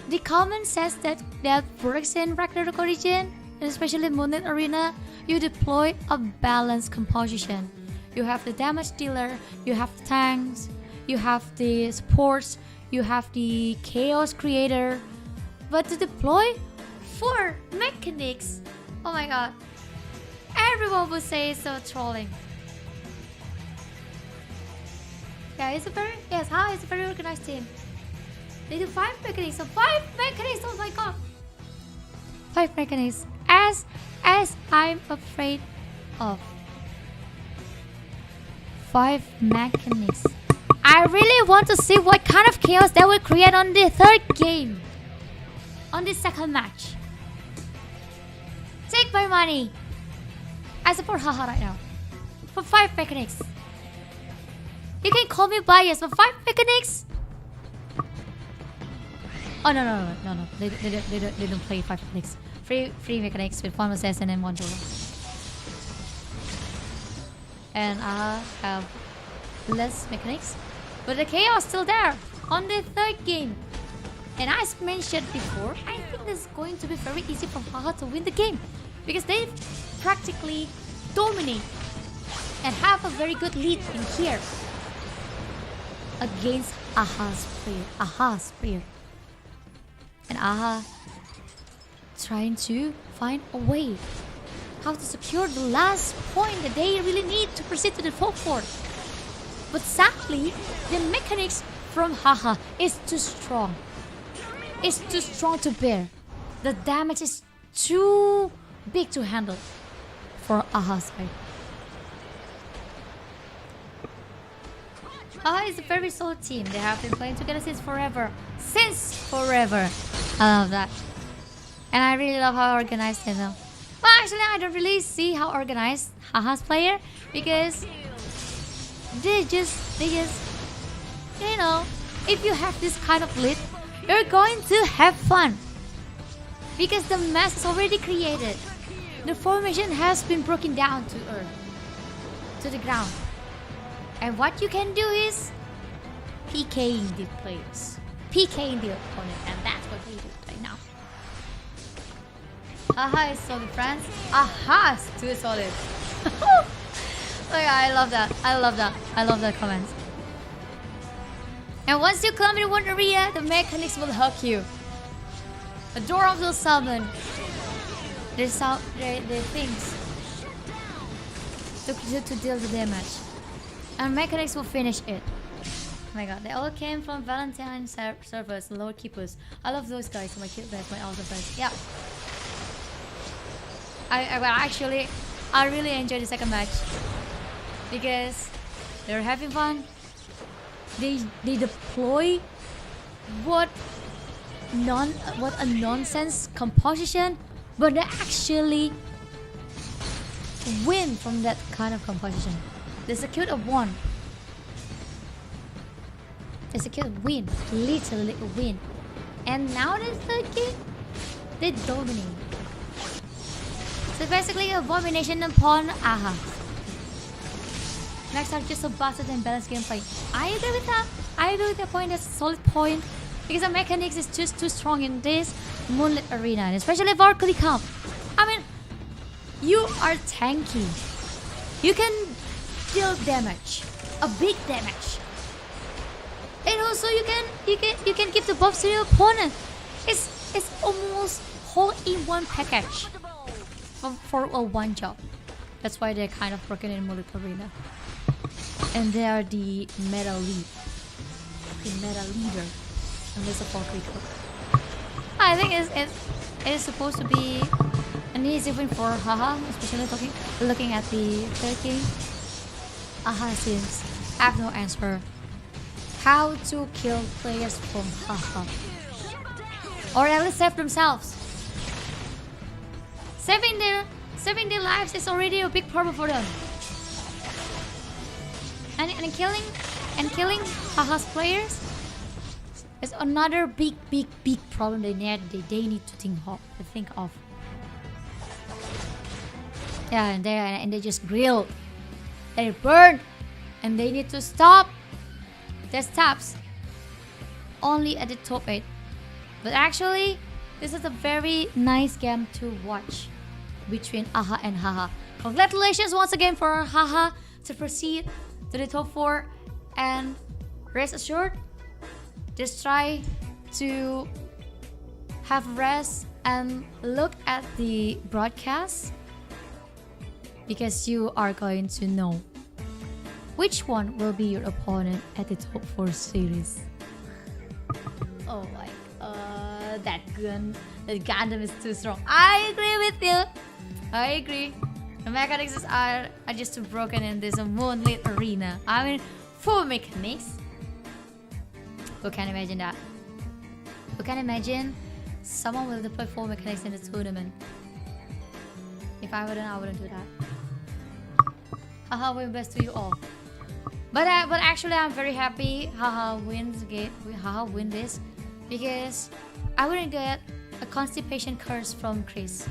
the common sense that works in Ragnarok Origin, and especially Moonlit Arena, you deploy a balanced composition. You have the damage dealer, you have the tanks, you have the supports, you have the chaos creator. But to deploy 4 mechanics, oh my god, everyone would say it's so trolling. Yeah, it's a very organized team. They do 5 mechanics, so 5 mechanics, oh my god. 5 mechanics, as I'm afraid of. 5 mechanics. I really want to see what kind of chaos they will create on the third game. On the second match. Take my money. I support Haha right now. For 5 mechanics. You can call me biased, but 5 mechanics? Oh no. They don't play 5 mechanics. 3 mechanics with 1 assassin and 1 total. And I have less mechanics, but the chaos still there on the third game. And as mentioned before, I think this is going to be very easy for Haha to win the game, because they practically dominate and have a very good lead in here against Aha's player. And Aha trying to find a way how to secure the last point that they really need to proceed to the top 4. But sadly, the mechanics from Haha is too strong. It's too strong to bear. The damage is too big to handle for Aha's side. Aha is a very solid team. They have been playing together since forever. I love that. And I really love how organized they are. Well, actually, I don't really see how organized Haha's player, because they just, you know, if you have this kind of lead, you're going to have fun. Because the mess is already created. The formation has been broken down to earth, to the ground. And what you can do is PKing the players, PKing the opponent, and that's what we do right now. Haha is solid, friends. Aha is too solid. Like, I love that. I love that. I love that comment. And once you come in one area, the mechanics will hug you. The door will summon the things to deal the damage. And mechanics will finish it. Oh my god, they all came from Valentine servers, lower keepers. I love those guys, my kid players, my alpha players. Yeah. I really enjoyed the second match because they're having fun. They deploy what a nonsense composition, but they actually win from that kind of composition. They secured a win. They secured a win, literally a win. And now the third game, they dominate. So basically, abomination upon Aha. Next are just a bastard and balanced gameplay. I agree with that. I agree with that point. That's a solid point. Because the mechanics is just too strong in this Moonlit Arena, and especially Valkyrie Cup. I mean, you are tanky. You can deal damage, a big damage, and also you can give the buffs to your opponent. It's almost whole in one package for a one job. That's why they're kind of broken in Moonlit Arena, and they are the meta lead, and there's a Valkyrie Cup. I think it is supposed to be an easy win for Haha, especially looking at the third game. Haha seems have no answer how to kill players from Haha, or at least save themselves. Saving their lives is already a big problem for them. And killing Haha's players is another big problem they need to think of. Yeah, and they just grill, they burn, and they need to stop. Their stops only at the top 8. But actually, this is a very nice game to watch between Aha and Haha. Congratulations once again for Haha to proceed to the top 4, and rest assured, just try to have rest and look at the broadcast, because you are going to know which one will be your opponent at the top 4 series. Oh my god, that Gundam is too strong. I agree with you. I agree. The mechanics are just too broken in this Moonlit Arena. I mean, 4 mechanics. Who can imagine that? Who can imagine someone will deploy 4 mechanics in the tournament? If I wouldn't do that. Haha, we're best to you all. But actually, I'm very happy Haha wins this, because I wouldn't get a constipation curse from Chris.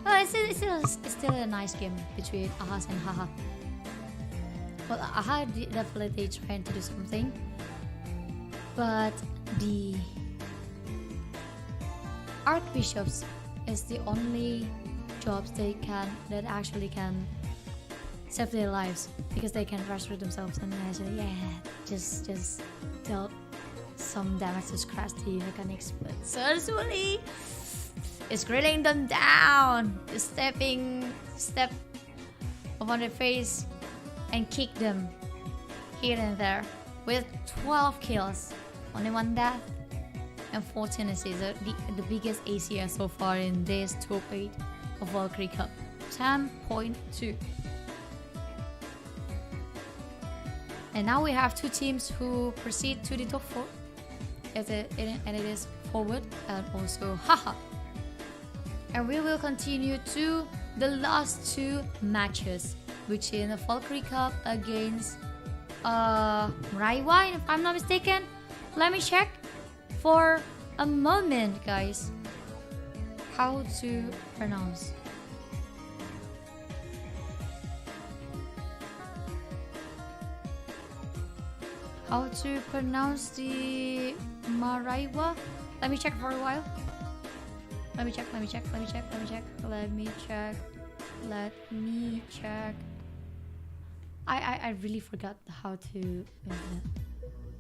Well, it's still a nice game between Ahas and Haha. Well, Aha definitely trying to do something, but the Archbishops is the only jobs that actually can save their lives, because they can restore themselves and actually just dealt some damage to scratch the mechanics. But certainly it's grilling them down, step upon their face and kick them here and there with 12 kills, only 1 death and 14 assists. The biggest ACS so far in this top 8 of Valkyrie Cup, 10.2. And now we have 2 teams who proceed to the top 4, and it is Forward and also Haha. And we will continue to the last 2 matches, which in the Valkyrie Cup against Raiwa, if I'm not mistaken. Let me check for a moment, guys, how to pronounce. How to pronounce the Maraiwa? Let me check for a while. Let me check. I really forgot how to.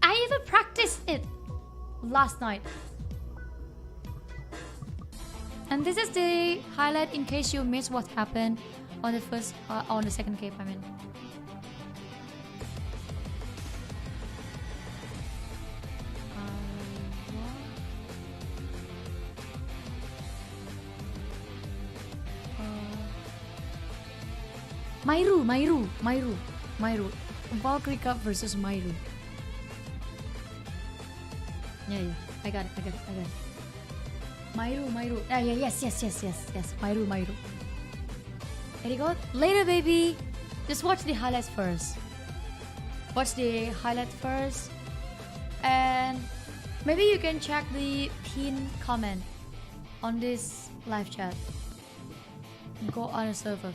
I even practiced it last night. And this is the highlight in case you missed what happened on the second cape. I mean. Myru. Valkyrie Cup versus Myru. Yeah. I got it. Myru. Yes. Myru. There you go. Later, baby. Just watch the highlights first. And maybe you can check the pin comment on this live chat. Go on a server.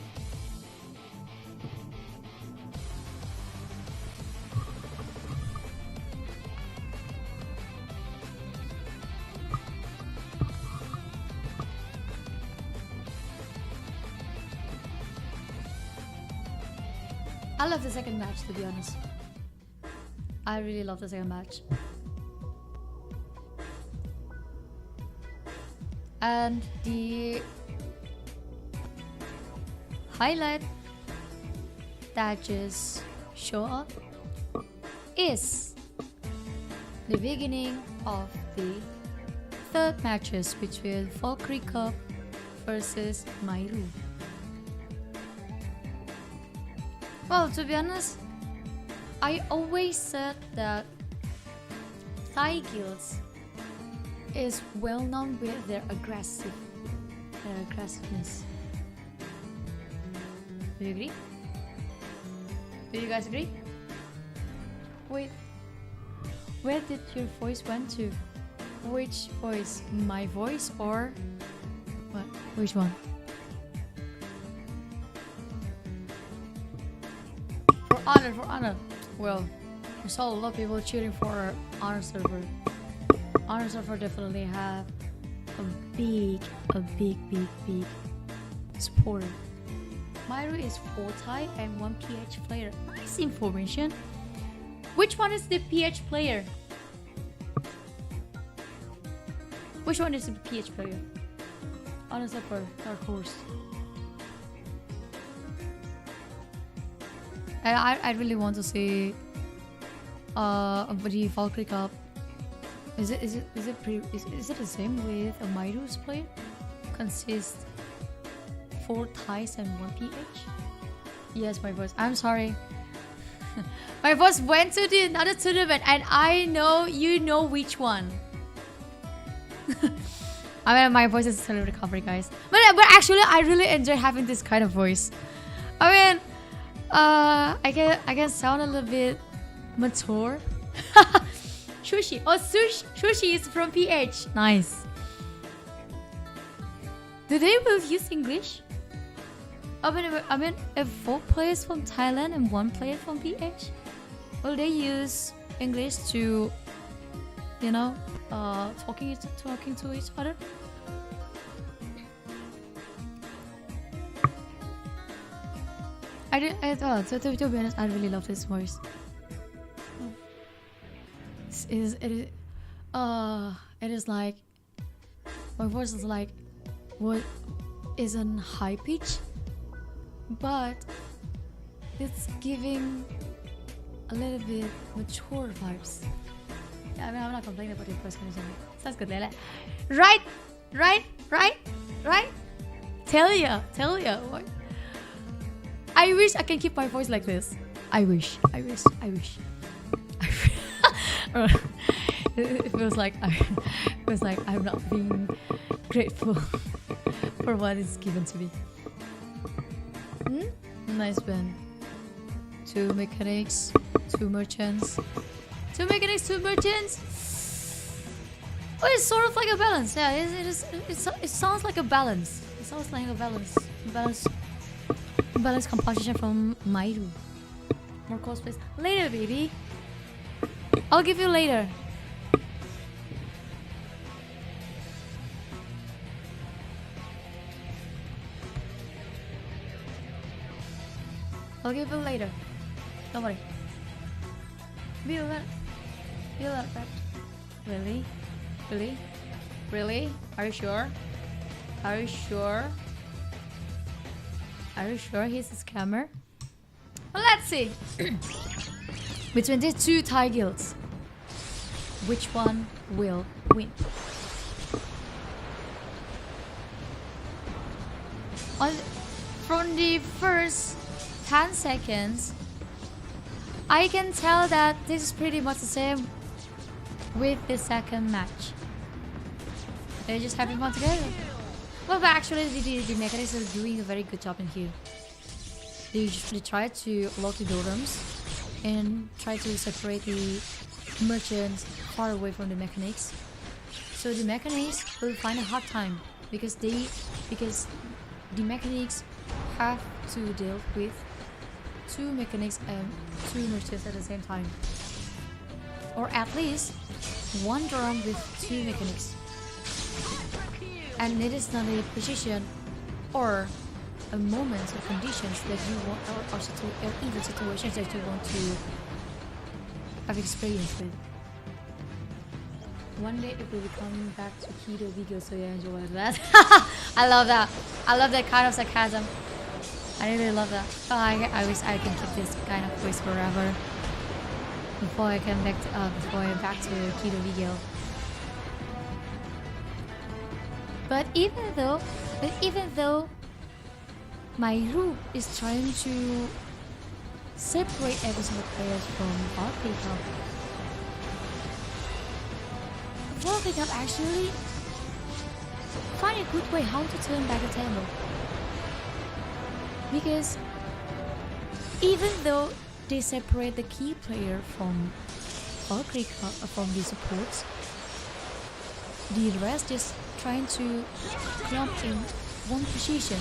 I love the second match, to be honest. I really love the second match. And the highlight that just show up is the beginning of the third matches between Valkyrie Cup versus Myru. Well, to be honest, I always said that Thai guilds is well known with their aggressiveness. Do you agree? Do you guys agree? Wait, where did your voice went to? Which voice? My voice or what? Which one? For honor. Well, I saw a lot of people cheering for honor server. Honor server definitely have a big support. Myru is 4 Thai and 1 PH player. Nice information. Which one is the PH player? Which one is the PH player? Honor server, dark horse. I really want to see the Valkyrie Cup. Is it the same with a Myru's player? Consists 4 Thais and 1 PH? Yes, my voice. I'm sorry. My voice went to the another tournament and I know you know which one. I mean, my voice is still recovering, guys. But actually, I really enjoy having this kind of voice. I mean, I can sound a little bit mature. Sushi. Oh, sushi is from PH. Nice. Do they both use English? I mean, if 4 players from Thailand and 1 player from PH, will they use English to, you know, talking to each other? To be honest, I really love this voice. It is like, my voice is like, what isn't high pitch, but it's giving a little bit mature vibes. Yeah, I mean, I'm not complaining about it personally. Sounds good, Lele. Right. Tell ya. What? I wish I can keep my voice like this. I wish. It feels like I'm not being grateful for what is given to me. Nice one. 2 mechanics, 2 merchants. 2 mechanics, 2 merchants. Oh, it's sort of like a balance. Yeah, it sounds like a balance. It sounds like a balance composition from Mairu. More cosplays. Later, baby. I'll give you later. I'll give you later. Don't worry. Be alert. Really? Really? Really? Are you sure? Are you sure? Are you sure he's a scammer? Well, let's see. Between these 2 Thai guilds, which one will win? From the first 10 seconds, I can tell that this is pretty much the same with the second match. They're just having fun together. Well, but actually the mechanics are doing a very good job in here. They usually try to lock the dorms and try to separate the merchants far away from the mechanics. So the mechanics will find a hard time because the mechanics have to deal with 2 mechanics and 2 merchants at the same time. Or at least 1 dorm with 2 mechanics. And it is not a position or a moment or conditions that you want, or even situations that you want to have experience with. One day it will be coming back to keto vegan, so yeah, enjoy that. I love that. I love that kind of sarcasm. I really love that. Oh, I wish I can keep this kind of voice forever before I come back to keto vegan. But even though Mairu is trying to separate every single player from Valkyrie Cup, Valkyrie Cup actually find a good way how to turn back the table. Because even though they separate the key player from Valkyrie Cup, from the supports, the rest is trying to jump in one position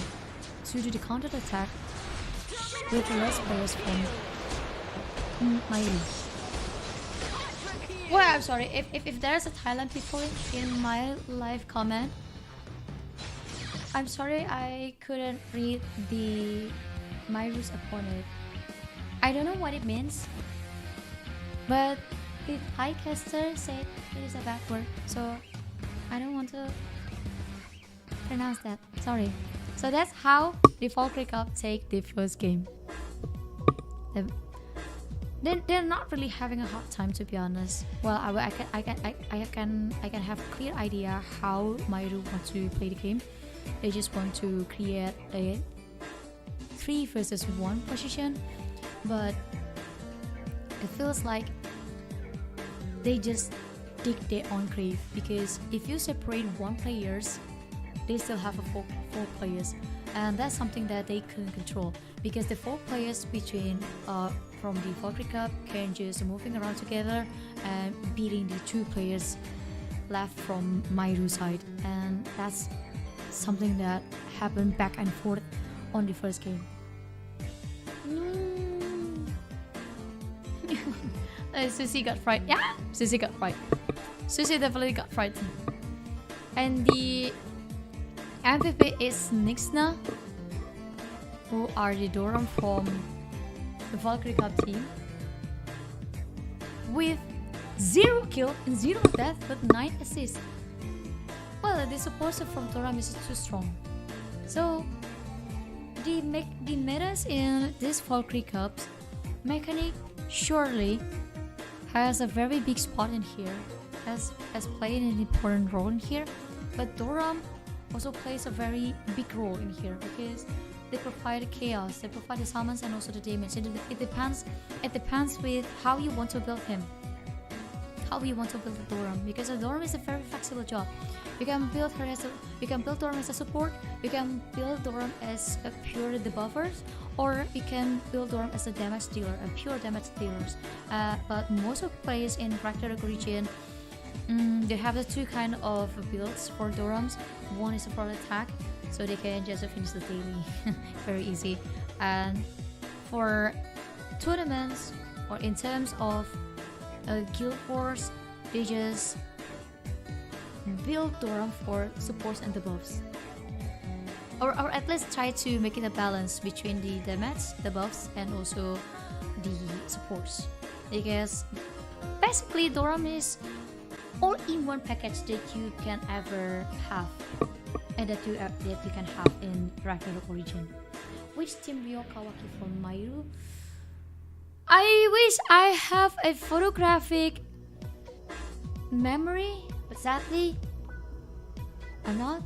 to do the counter attack with less players from Mairu. Well, I'm sorry if there's a Thailand people in my live comment. I'm sorry I couldn't read the Mairu's opponent. I don't know what it means, but the Thai caster said it is a bad word, so I don't want to pronounce that. Sorry. So that's how the Valkyrie Cup take the first game. They're not really having a hard time, to be honest. Well, I can have a clear idea how Mairu want to play the game. They just want to create a 3 versus 1 position, but it feels like they just dig their own grave, because if you separate 1 players, they still have a 4 players, and that's something that they couldn't control, because the 4 players between from the Valkyrie Cup can just moving around together and beating the 2 players left from Mairu side, and that's something that happened back and forth on the first game. Susie got frightened. Yeah, Susie got frightened. Susie definitely got frightened. And the MVP is Nixna, who are the Doran from the Valkyrie Cup team, with 0 kill and 0 death but 9 assists. Well, the support from Doran is too strong. So the metas in this Valkyrie Cup mechanic surely has a very big spot in here, has played an important role in here, but Doran also plays a very big role in here because they provide the chaos, they provide the summons and also the damage. It depends with how you want to build him. how you want to build a Doram, because a Doram is a very flexible job. You can build her as Doram as a support. You can build Doram as a pure debuffer, or you can build Doram as a damage dealer, a pure damage dealers. But most of players in Ragnarok region, they have the two kind of builds for Dorams. One is for attack, so they can just finish the daily very easy. And for tournaments or in terms of guild wars, they just build Doram for supports and debuffs, or at least try to make it a balance between the damage, debuffs, and also the supports. Because basically Doram is all-in-one package that you can ever have, and that you can have in Ragnarok region. Which team Ryo Kawaki from Mairu? I wish I have a photographic memory, but sadly I'm not.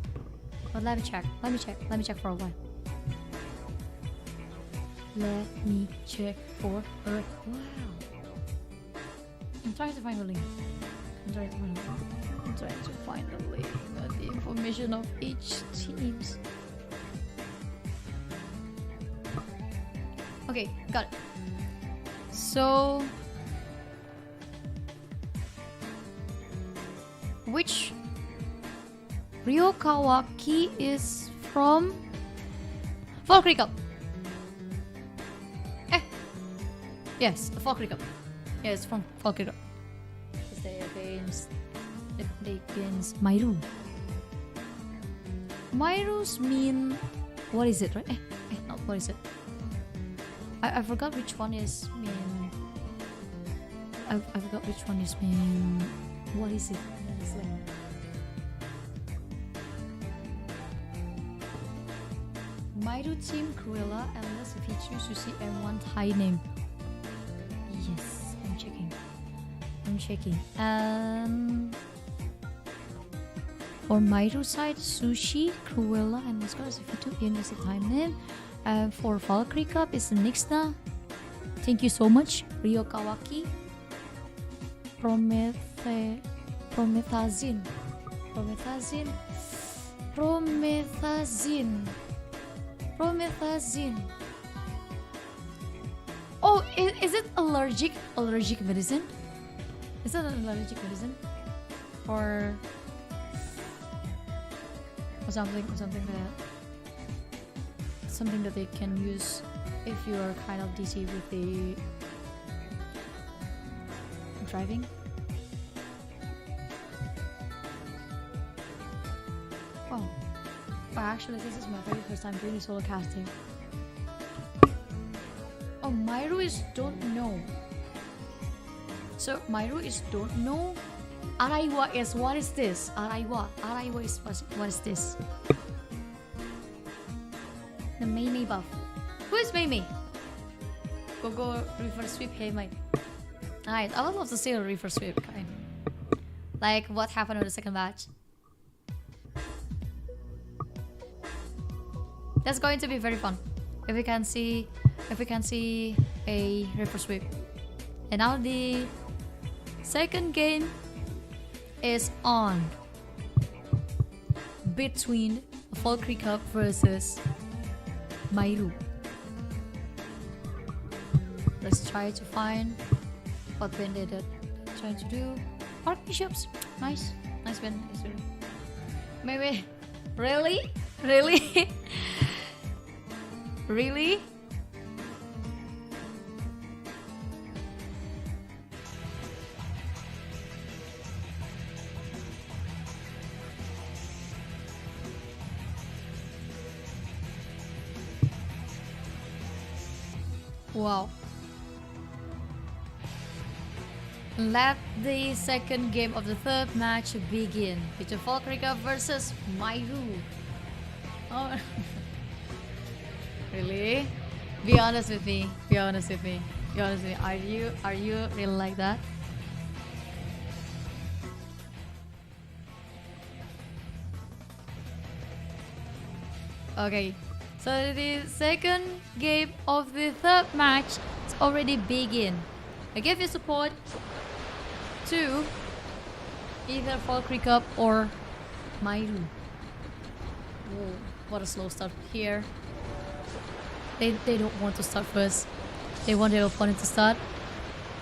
But let me check for a while. Let me check for a while. I'm trying to find a link. I'm trying to find the link, the information of each teams. Okay, got it. So, which Ryo Kawaki is from Valkyrie Cup? Yes, Valkyrie Cup. Yeah, it's from Valkyrie Cup. They against Mairu. Mairu's mean, what is it, right? Not what is it? I forgot which one is mean. I forgot which one is mean. What is it? Mairu team Cruella unless if you choose to see M1 Thai name. Yes, I'm checking. For Mairu side, Sushi, Cruella, and Mascara if you is a time name. For Valkyrie Cup is Nixna. Thank you so much. Ryo Kawaki. Promethazine. Oh, is it allergic medicine? Is that an allergic medicine? Or something that they can use if you are kind of dizzy with the driving. Oh, actually this is my very first time doing solo casting. Oh, Mairu is don't know. So Mairu is don't know. Araya is what is this? Araya is what is this? The Mei buff. Who is Mei? Go reverse sweep. Hey mate. Alright, I would love to see a reverse sweep kind. Like what happened on the second match. That's going to be very fun. If we can see a reverse sweep. And now the second game is on between Valkyrie Cup versus Mairu. Let's try to find what win they did. Trying to do Archbishops. Nice win. Maybe really? Really? Wow. Let the second game of the third match begin between Valkyrie Cup versus Mairu. Oh. Really? Be honest with me. Are you really like that? Okay. So the second game of the third match is already begin. I give you support two. Either Valkyrie Cup or Mairu. Whoa, what a slow start here. They don't want to start first. They want their opponent to start.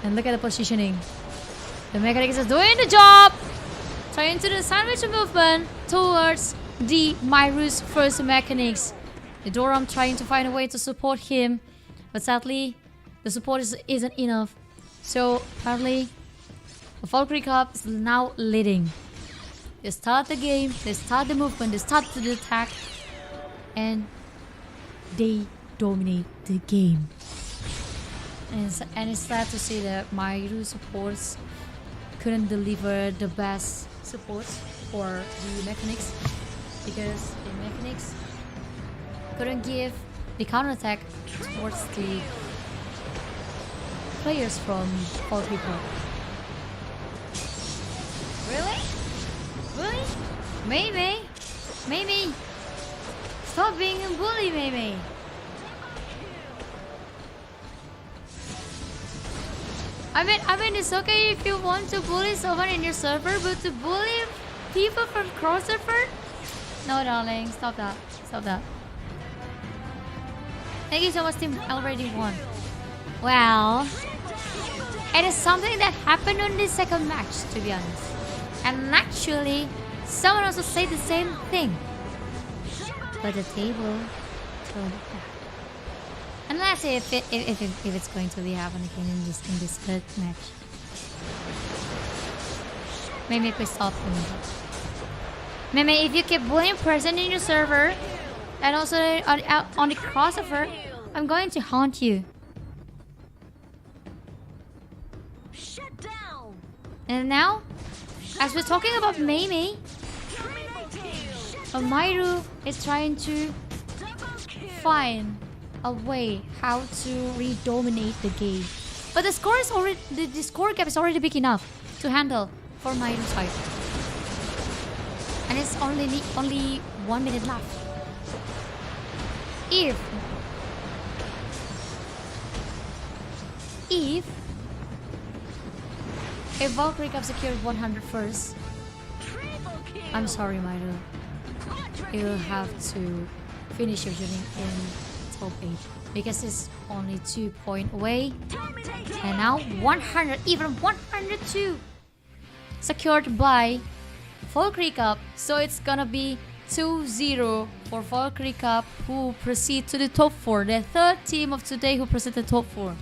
And look at the positioning. The mechanics is doing the job. Trying to do the sandwich movement towards the Mairu's first mechanics. The Doram trying to find a way to support him. But sadly, the support isn't enough. So apparently, the Valkyrie Cup is now leading. They start the game, they start the movement, they start the attack. And they dominate the game. And it's sad to see that Mairu supports couldn't deliver the best supports for the mechanics, because the mechanics couldn't give the counterattack towards the players from Valkyrie Cup. Really? Really? Maybe. Stop being a bully, maybe. I mean, it's okay if you want to bully someone in your server, but to bully people from cross server? No, darling, stop that. Stop that. Thank you so much, team already won. Well, it is something that happened on the second match, to be honest. And actually, someone also said the same thing. But the table told that. Unless if it's going to be happening again in this third match. Maybe please stop me. Maybe if you keep bullying person in your server and also on the crossover, I'm going to haunt you. Shut down. And now, as we're talking about Mei, Mairu is trying to find a way how to re-dominate the game. But the score is already the score gap is already big enough to handle for Mairu's side. And it's only 1 minute left. If Valkyrie Cup secured 100 first, I'm sorry, Mairu. You will have to finish your journey in top 8 because it's only 2 points away. And now 100, even 102 secured by Valkyrie Cup. So it's gonna be 2-0 for Valkyrie Cup, who proceed to the top 4. The third team of today who proceed to the top 4.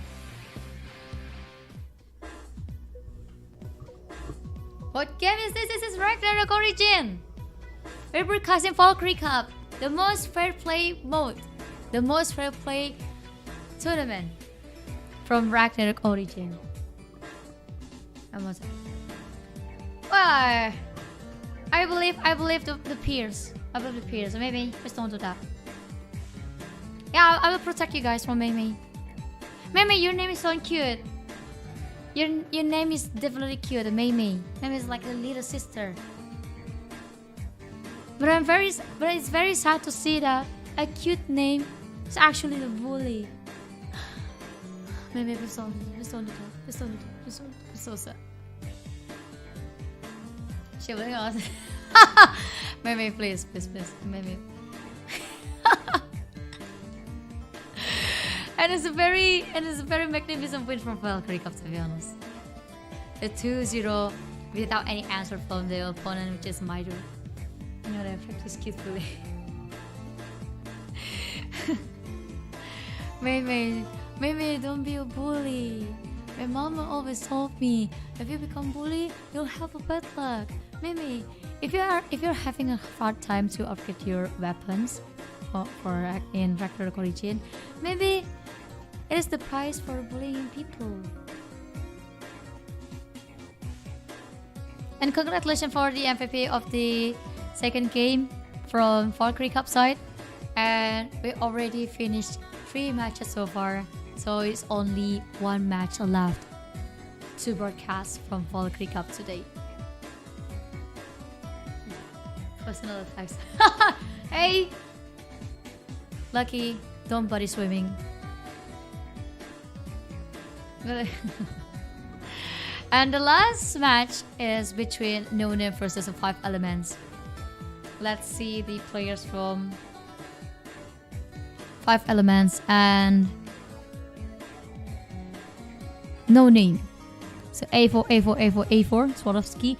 What game is this? This is Ragnarok Origin. We're broadcasting Valkyrie Cup, the most fair play mode, the most fair play tournament from Ragnarok Origin. Well, I believe the peers. I believe the peers. Maybe just don't do that. Yeah, I will protect you guys from Mei. Mei, your name is so cute. Your name is definitely cute, Mei. Mei is like a little sister. But it's very sad to see that a cute name is actually the bully. Maybe please don't do that. It's so sad. She will not. Maybe please. Maybe. And it's a very magnificent win from Valkyrie Cup, to be honest. The 2-0 without any answer from the opponent, which is Mairu. You know, they practice cutely. Mei, don't be a bully. My mama always told me, if you become bully, you'll have a bad luck. Mei, if you're having a hard time to upgrade your weapons for in Ragnarok Origin, maybe it is the price for bullying people. And congratulations for the MVP of the second game from Valkyrie Cup side. And we already finished 3 matches so far. So it's only 1 match left to broadcast from Valkyrie Cup today. Personal attacks. Hey! Lucky, don't body swimming. And the last match is between No Name versus 5 Elements. Let's see the players from 5 Elements and No Name. So A4, A4, A4, A4, Swarovski.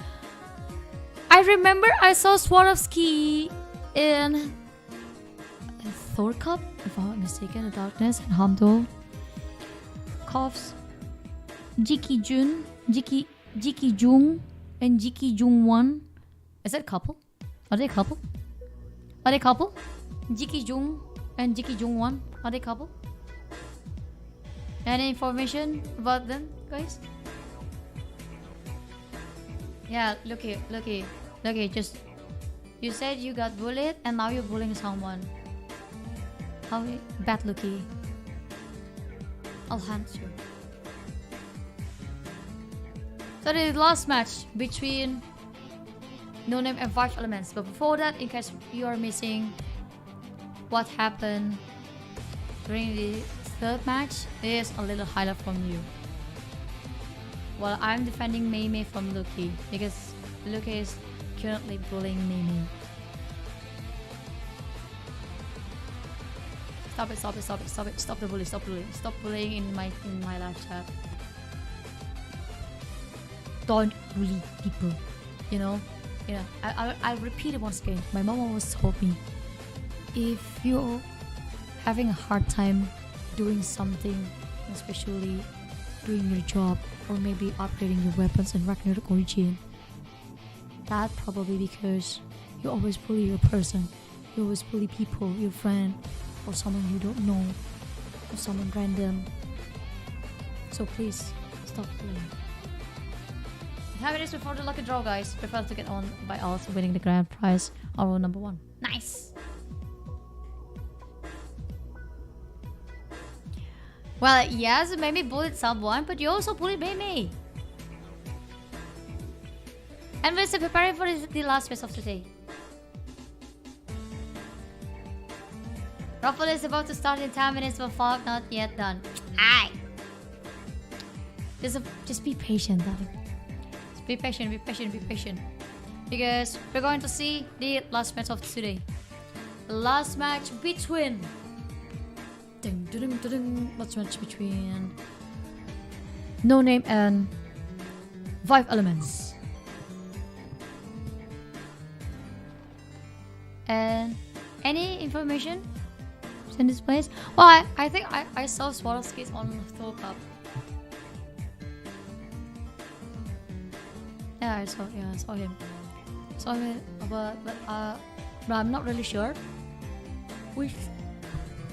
I remember I saw Swarovski in Thor Cup, if I'm not mistaken, the Darkness and Hamdo. Coughs. Jiki Jun, Jiki Jung, and Jiki Jung 1. Is that a couple? Are they a couple? Are they a couple? Jiki Jung and Jiki Jung 1. Are they a couple? Any information about them, guys? Yeah, look here. Just you said you got bullied and now you're bullying someone. How bad looky. I'll hunt you. So the last match between No Name and 5 Elements. But before that, in case you are missing what happened during the third match, is a little highlight from you. Well, I'm defending Mei from Lucky because Lucky is currently bullying Mei. Stop it. Stop the bully. Stop bullying in my live chat. Don't bully people. You know, I'll repeat it once again. My mom always told me, if you're having a hard time doing something, especially doing your job or maybe upgrading your weapons in Ragnarok Origin, that probably because you always bully your person. You always bully people, your friend, or someone you don't know, or someone random. So please, stop bullying. 5 minutes before the lucky draw, guys. Prefer to get on by us winning the grand prize, our number 1. Nice! Well, yes, Mei bullied someone, but you also bullied Mei. And we're still preparing for the last race of today. Ruffle is about to start in 10 minutes, but fog not yet done. Aye! Just be patient, darling. Be patient. Because we're going to see the last match of today. The last match between... Last match between... No Name and 5 Elements. And any information in this place? Well, I think I saw Swarovski's on Thor Cup. Yeah, I saw him. But I'm not really sure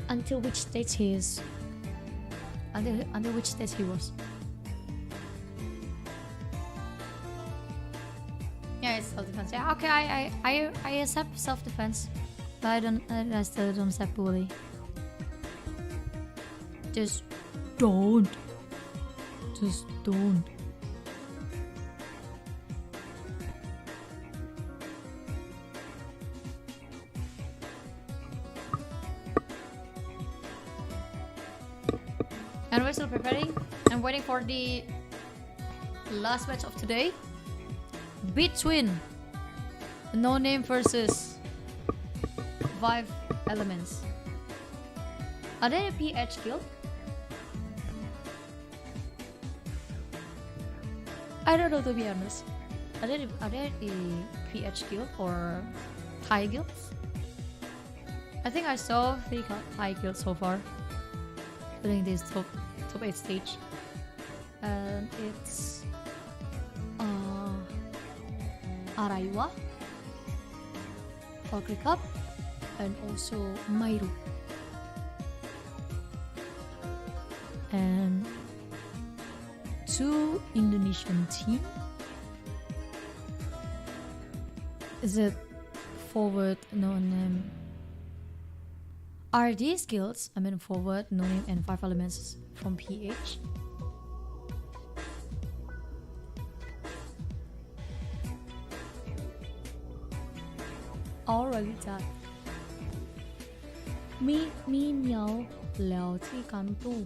until which stage he is. Until which stage he was. Yeah, it's self-defense. Yeah, okay, I accept self-defense, but I still don't accept bully. Just don't. And we're still preparing and waiting for the last match of today between No Name versus 5 Elements. Are they a PH guild? I don't know, to be honest. Are they the PH guild or Thai guilds? I think I saw 3 Thai guilds so far during this top 8 stage, and it's Araya, Valkyrie Cup, and also Mairu. And 2 Indonesian team. Is it forward, No Name? Are these guilds, forward, No Name, and 5 Elements from PH? Alright, that. มีเหมียวแล้วที่กันตู้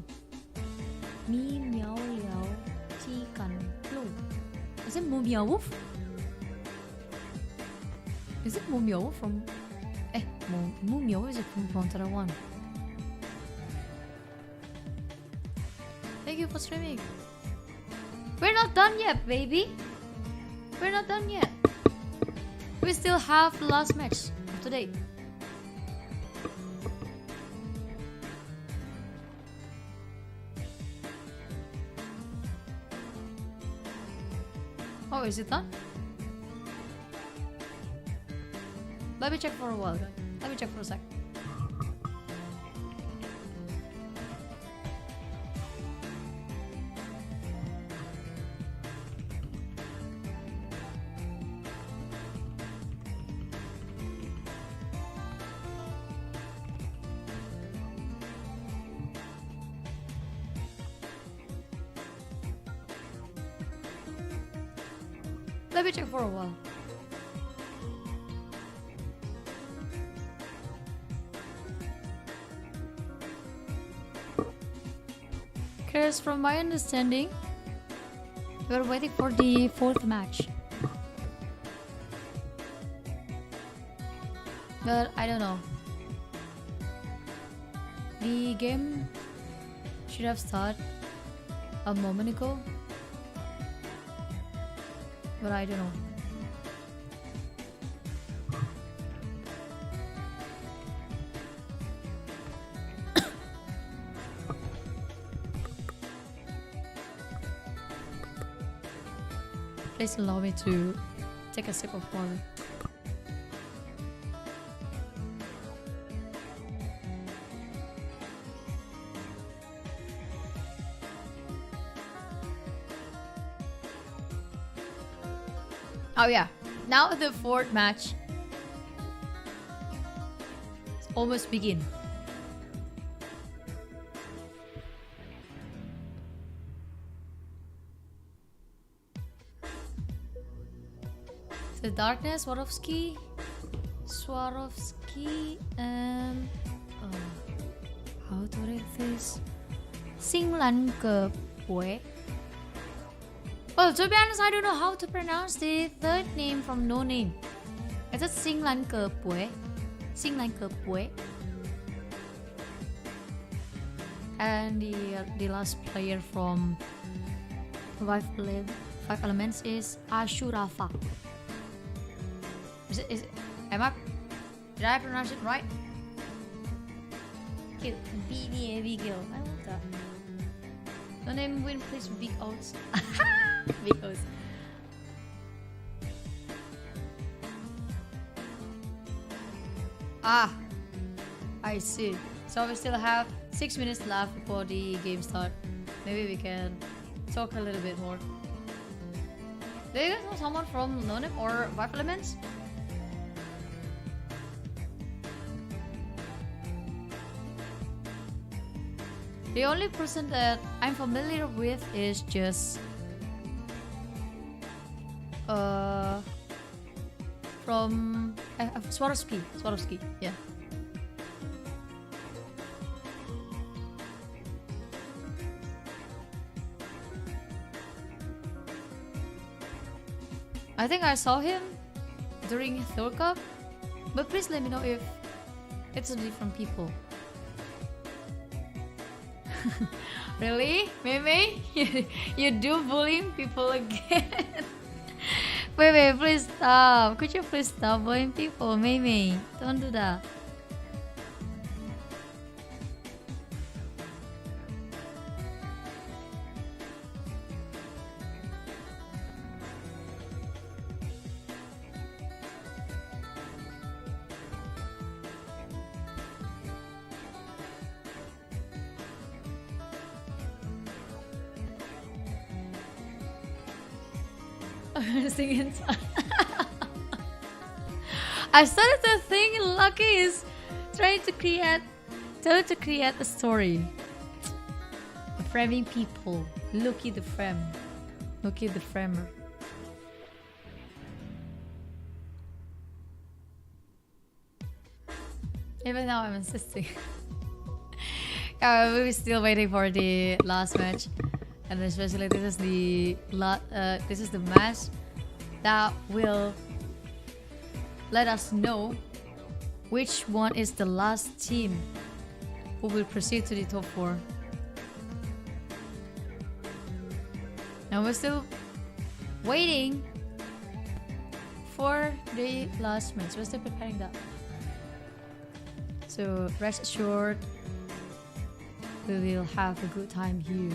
มีเหมียวแล้วที่ Matikan Blue. Is it Mumia Wolf? Is it Mumio from... Mumio is it from Frontera 1? Thank you for streaming. We're not done yet, baby. We're not done yet. We still have the last match of today. Oh, is it done? Let me check for a while, guys. Let me check for a sec. Let me check for a while. Because from my understanding, we're waiting for the 4th match. But I don't know. The game should have started a moment ago. But I don't know. Please allow me to take a sip of water. Oh yeah, now the 4th match almost begin. The Darkness, Swarovski, and how to read this? Sinh Lan Ke Pue. Well, to be honest, I don't know how to pronounce the 3rd name from No Name. Is it Sinh Lan Ke Pue? Sinh Lan Ke Pue. And the last player from 5 Elements is Ashurafa. Did I pronounce it right? Cute. Bigel. I love that. No Name win, please. Big odds. Big odds. Ah, I see. So we still have 6 minutes left before the game start. Maybe we can talk a little bit more. Do you guys know someone from No Name or 5 Elements? The only person that I'm familiar with is just from Swarovski, yeah. I think I saw him during Thor Cup, but please let me know if it's a different people. Really? Meme? You do bullying people again? Wait, please stop. Could you please stop bullying people? Meme, don't do that. Singing. I started to think Lucky is trying to create a story. Framing people. Lucky the frame. Lucky the framer. Even now I'm insisting. We're still waiting for the last match. And especially this is the match that will let us know which one is the last team who will proceed to the top 4. Now we're still waiting for the last match. We're still preparing that. So rest assured, we will have a good time here.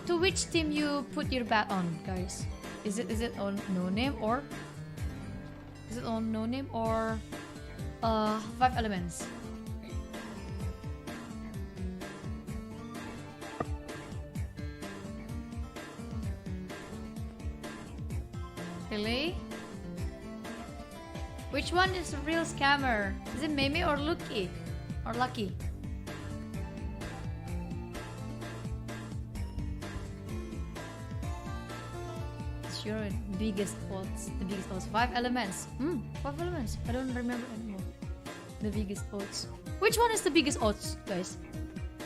To which team you put your bet on, guys? Is it on no name or 5 elements? Really? Which one is a real scammer? Is it Mimi or Lucky? Or Lucky? Sure, biggest odds. The biggest odds. 5 elements. 5 elements. I don't remember anymore. The biggest odds. Which one is the biggest odds, guys?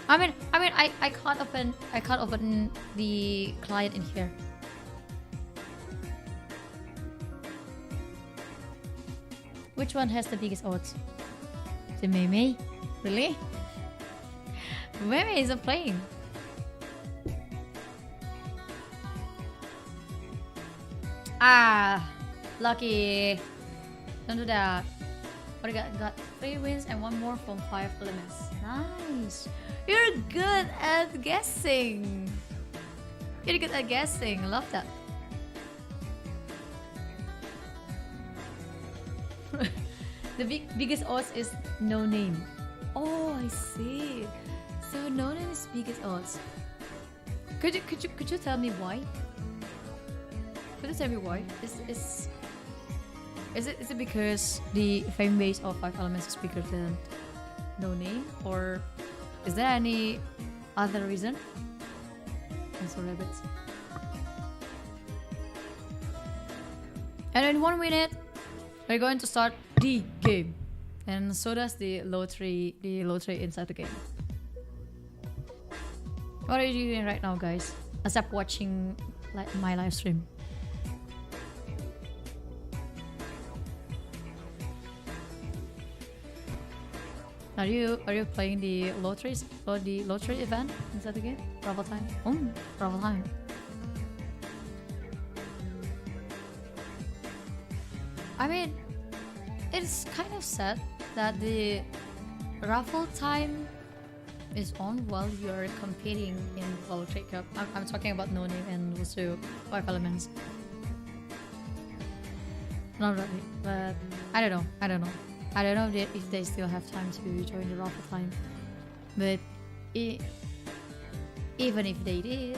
I mean, I can't open the client in here. Which one has the biggest odds? The Mimi? Really? Mimi isn't playing. Lucky. Don't do that. But I got 3 wins and 1 more from 5 elements. Nice. You're good at guessing. You're good at guessing. I love that. The biggest odds is no name. Oh, I see. So no name is biggest odds. Could you tell me why? Could you tell me why? Is it because the fan base of 5 elements is bigger than no name, or is there any other reason? Also rabbits. And in 1 minute, we're going to start the game, and so does the lottery inside the game. What are you doing right now, guys? Except watching my live stream. Are you playing the lotteries or the lottery event inside the game? Travel time. Travel time. I mean, it's kind of sad that the raffle time is on while you're competing in Valkyrie Cup. I'm talking about no name and also 5 elements. Not really, but I don't know. I don't know if they still have time to join the raffle time. But even if they did,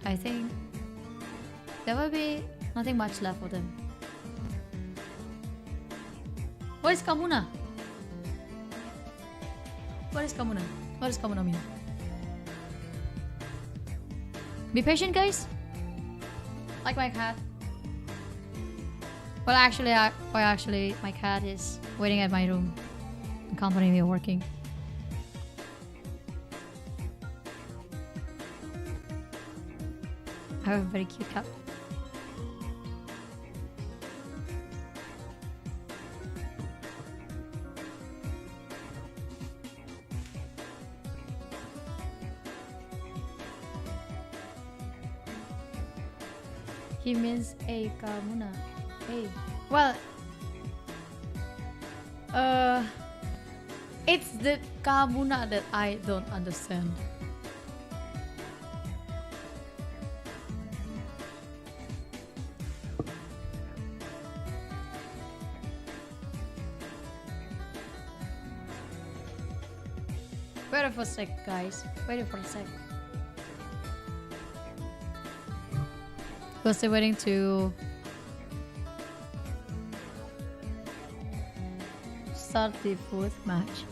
I think there will be nothing much left for them. What is Kamuna? What is Kamuna? What does Kamuna mean? Be patient, guys. Like my cat. Well, actually, my cat is waiting at my room, accompanying me working. I have a very cute cat. He means a Kamuna. Hey. Well, it's the Kamuna that I don't understand. Wait for a sec, guys. Wait for a sec. We're still waiting to start the 4th match.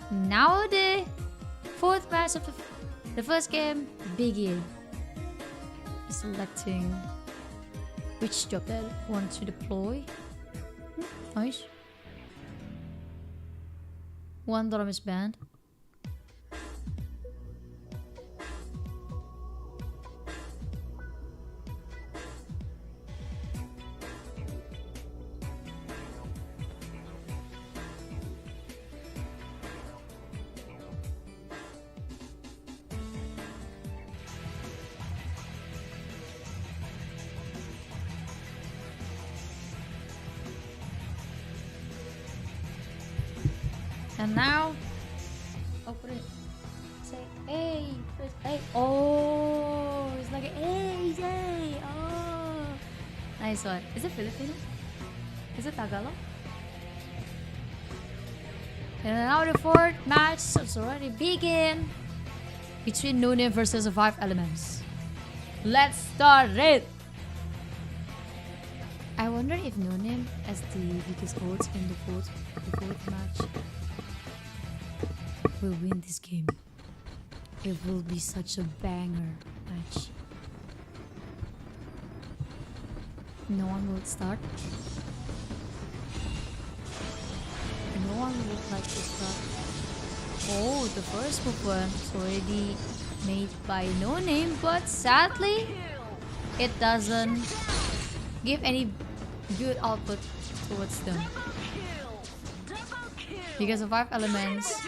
Now the 4th match of the first game begin. Selecting which job they want to deploy. Nice. One drum is banned. And now, open it. Say, hey, press hey. Oh, it's like, hey, yay. Oh, nice one. Is it Filipino? Is it Tagalog? And now the fourth match has already begin between No Name versus the 5 Elements. Let's start it. I wonder if No Name has the biggest votes in the fourth match will win this game. It will be such a banger match. No one will start. No one would like to start. Oh, the first movement is already made by No Name, but sadly, it doesn't give any good output towards them. Because the 5 Elements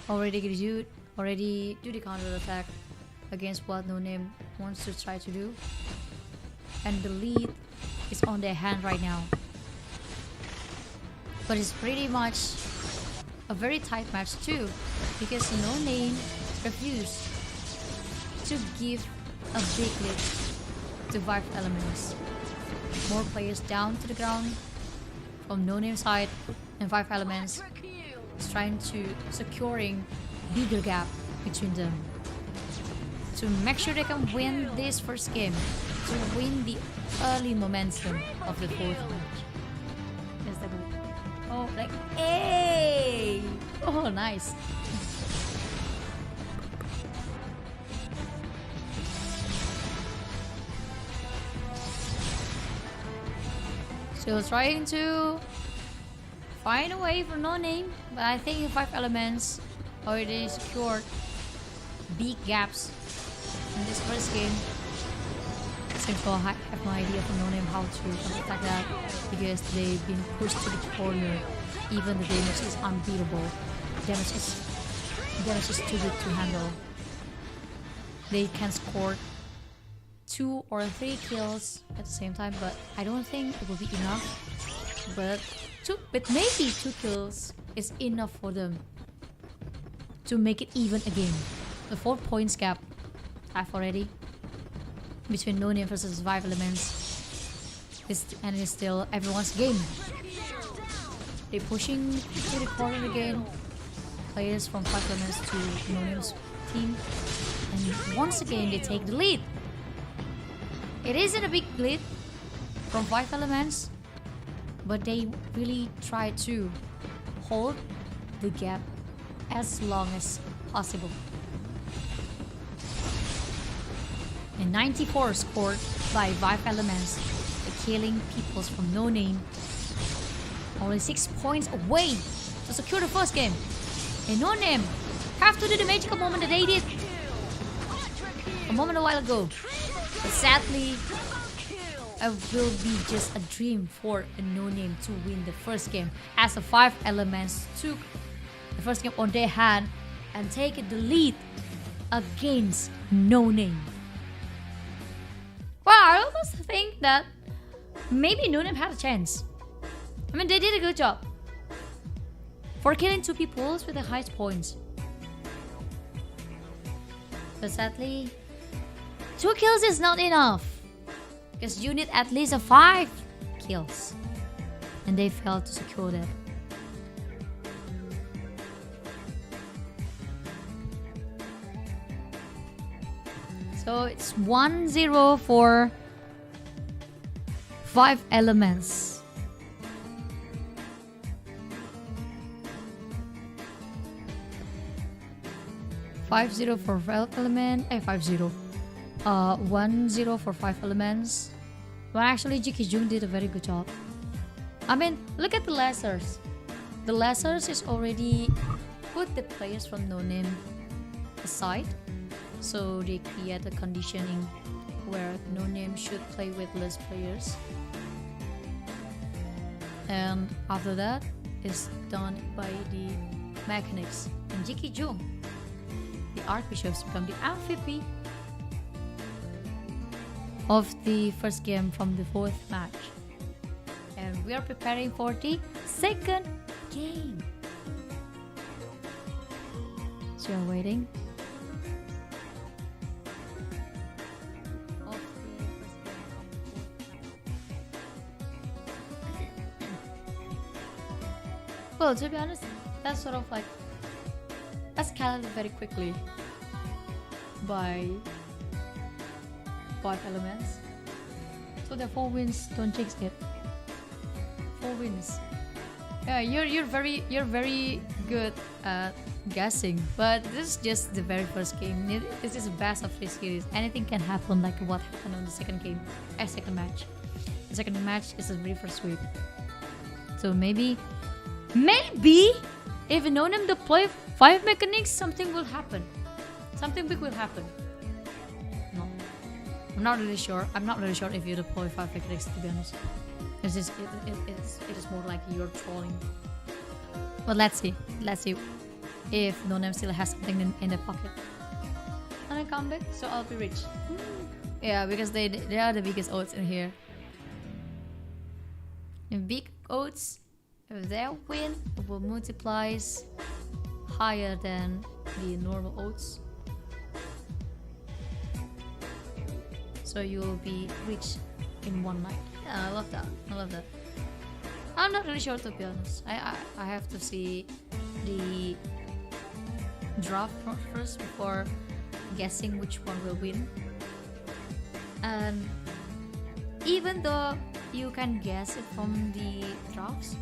already do the counter attack against what No Name wants to try to do, and the lead is on their hand right now. But it's pretty much a very tight match too, because No Name refused to give a big lead to 5 Elements. More players down to the ground from No Name side, and 5 Elements is trying to securing bigger gap between them to make sure they can win this first game, to win the early momentum of the fourth match. Yes, that good. Oh, like, hey! Oh, nice. Still trying to find a way for No Name, but I think the 5 Elements already secured big gaps in this first game. Seems to have no idea from No Name how to attack that, because they've been pushed to the corner. Even the damage is unbeatable. Damage is too big to handle. They can score 2 or 3 kills at the same time, but I don't think it will be enough. But maybe 2 kills is enough for them to make it even again. The 4 points gap have already between No Name versus 5 Elements, and it's still everyone's game. They're pushing to the corner again. Players from 5 Elements to No Name's team, and once again they take the lead. It isn't a big lead from 5 Elements, but they really try to hold the gap as long as possible. And 94 scored by 5 Elements, killing peoples from No Name. Only 6 points away to secure the first game. And No Name have to do the magical moment that they did a moment a while ago. But sadly, it will be just a dream for a No Name to win the first game, as the 5 Elements took the first game on their hand and take the lead against No Name. Well, I almost think that maybe No Name had a chance. I mean, they did a good job for killing 2 people with the highest points. But sadly, 2 kills is not enough, because you need at least 5 kills, and they failed to secure that. So it's 1-0 for 5 Elements. $5-0 for 5 Elements. 5-0. 1-0 for 5 Elements. Well, actually, Jiki Jung did a very good job. I mean, look at the lessers. The lessers is already put the players from no name aside, so they create a conditioning where no name should play with less players, and after that is done by the mechanics. And Jiki Jung, the archbishops, become the MVP of the first game from the fourth match, and we are preparing for the second game. So I'm waiting. Well, to be honest, that's sort of like escalated very quickly by 5 elements. So the 4 wins, don't jinx it. 4 wins. Yeah, you're very good at guessing, but this is just the very first game. This is the best of this series. Anything can happen, like what happened on the second game, second match. The second match is the very first sweep. So maybe if you know them to play 5 mechanics, something will happen. Something big will happen. No, I'm not really sure. I'm not really sure if you deploy 5 mechanics, to be honest. It is more like you're trolling. But let's see if no name still has something in the pocket. And I come back, so I'll be rich. Yeah, because they are the biggest odds in here. The big odds, if they win, it will multiplies higher than the normal odds. So you will be rich in one night. Yeah, I love that. I'm not really sure, to be honest. I have to see the draft first before guessing which one will win. And even though you can guess it from the drafts,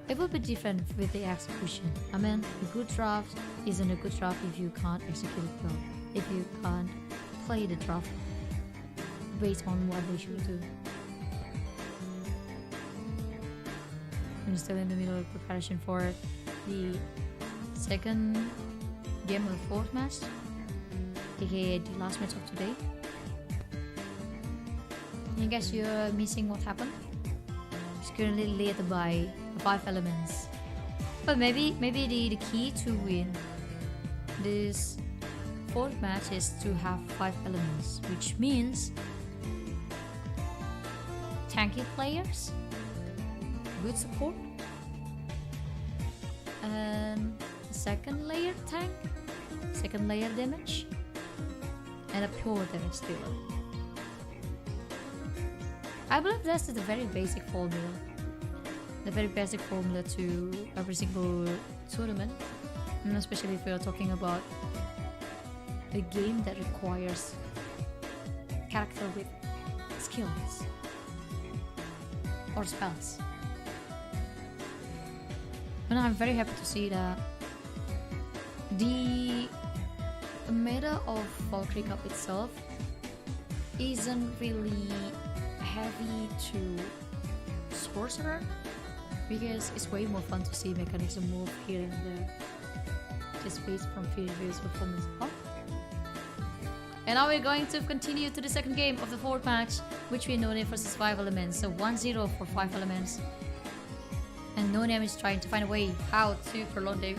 it will be different with the execution. I mean, a good draft isn't a good draft if you can't execute it well. If you can't play the draft based on what they should do. I'm still in the middle of preparation for the second game of the fourth match, aka the last match of today. I guess you're missing what happened. It's currently led by 5 elements, but maybe the key to win this fourth match is to have 5 elements, which means tanky players, good support, and second layer tank, second layer damage, and a pure damage dealer. I believe that's the very basic formula. The very basic formula to every single tournament, and especially if we are talking about a game that requires character with skills or spells. And I'm very happy to see that the meta of Valkyrie Cup itself isn't really heavy to sorcerer, because it's way more fun to see mechanism move here and there, just based from previous performance up. And now we're going to continue to the second game of the fourth match, which we know versus 5 elements. So 1-0 for 5 elements. And No Name is trying to find a way how to prolong their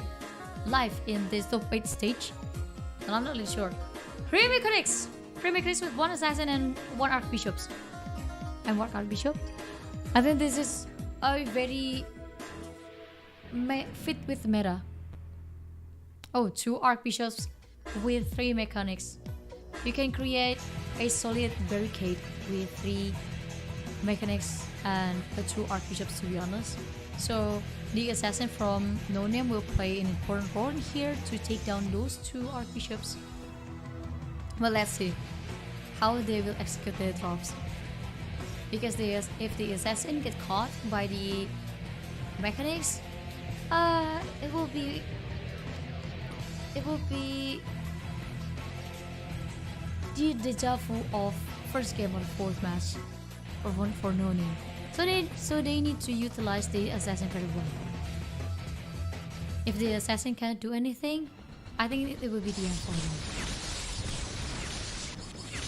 life in this top 8 stage. And I'm not really sure. 3 mechanics! 3 mechanics with 1 assassin and 1 archbishops. And 1 archbishop. I think this is a very fit with meta. Oh, 2 archbishops with 3 mechanics. You can create a solid barricade with 3 mechanics and 2 archbishops, to be honest. So the assassin from No Name will play an important role here to take down those 2 archbishops. But let's see how they will execute their drops. Because if the assassin gets caught by the mechanics, it will be the deja vu of first game of the fourth match for No Name. So they need to utilize the assassin very well. If the assassin can't do anything, I think it will be the end for him.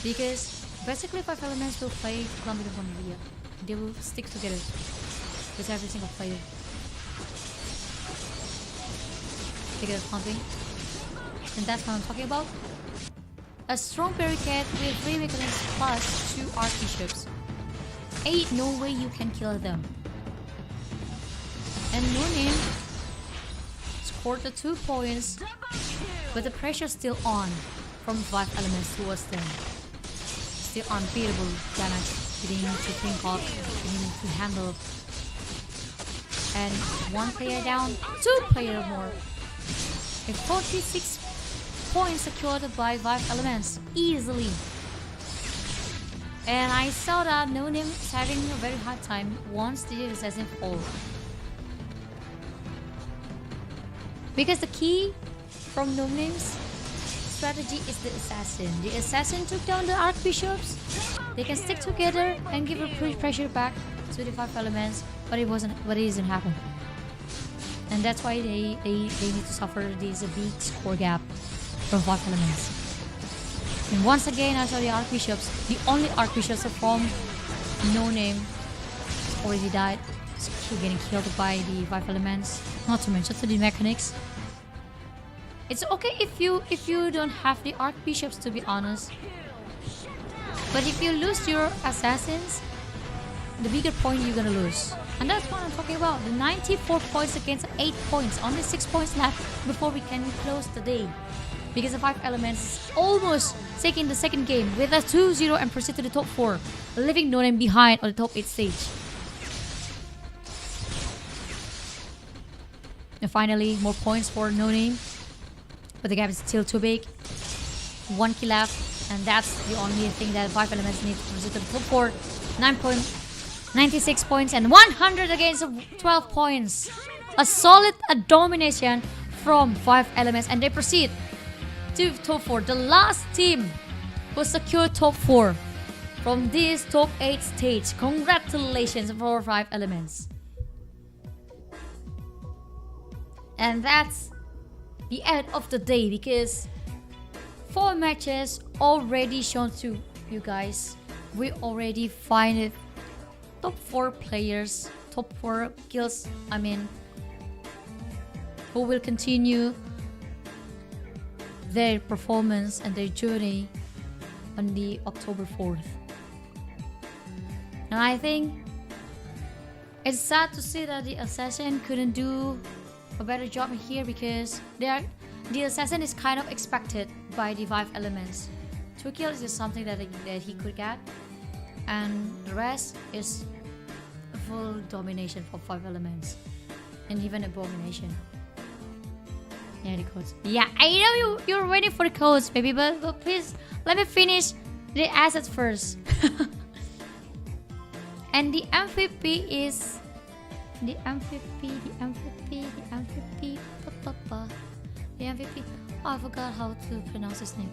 Because basically 5 elements will play Clumping of Araya. They will stick together with every single player. Together clumping. And that's what I'm talking about. A strong barricade with 3 weaknesses plus 2 archbishops. Ain't no way you can kill them. And Noonim scored the 2 points, but the pressure still on from 5 elements towards them. Still unbeatable damage you need to think of, you need to handle. And 1 player down, 2 players more. A 46 points secured by 5 elements easily. And I saw that Noonim is having a very hard time once the assassin falls. Because the key from Noonim's strategy is the assassin. The assassin took down the archbishops. They can stick together and give a pressure back to the 5 elements, but it doesn't happen. And that's why they need to suffer this big score gap from 5 elements. And once again, I saw the archbishops. The only archbishops from Noonim already died. So getting killed by the 5 elements. Not to mention the mechanics. It's okay if you don't have the archbishops, to be honest. But if you lose your assassins, the bigger point you're gonna lose. And that's what I'm talking about. The 94 points against 8 points. Only 6 points left before we can close the day. Because the 5 elements almost taking the second game with a 2-0 and proceed to the top 4, leaving Noonim behind on the top 8 stage. And finally, more points for Noonim. But the gap is still too big. 1 kill left. And that's the only thing that 5 elements need to proceed to the top 4. 96 points and 100 against 12 points. A solid domination from 5 elements. And they proceed to top 4. The last team will secure top 4 from this top 8 stage. Congratulations for 5 elements. And that's the end of the day, because 4 matches already shown to you guys. We already find it top 4 players, top 4 kills, who will continue their performance and their journey on the October 4th. And I think it's sad to see that the assassin couldn't do a better job here, because the assassin is kind of expected by the 5 elements. 2 kills is something that he could get, and the rest is full domination for 5 elements, and even abomination. Yeah, the codes. Yeah, I know you're waiting for the codes, baby, but please let me finish the assets first. And the MVP is the MVP. The MVP. Oh, I forgot how to pronounce his name.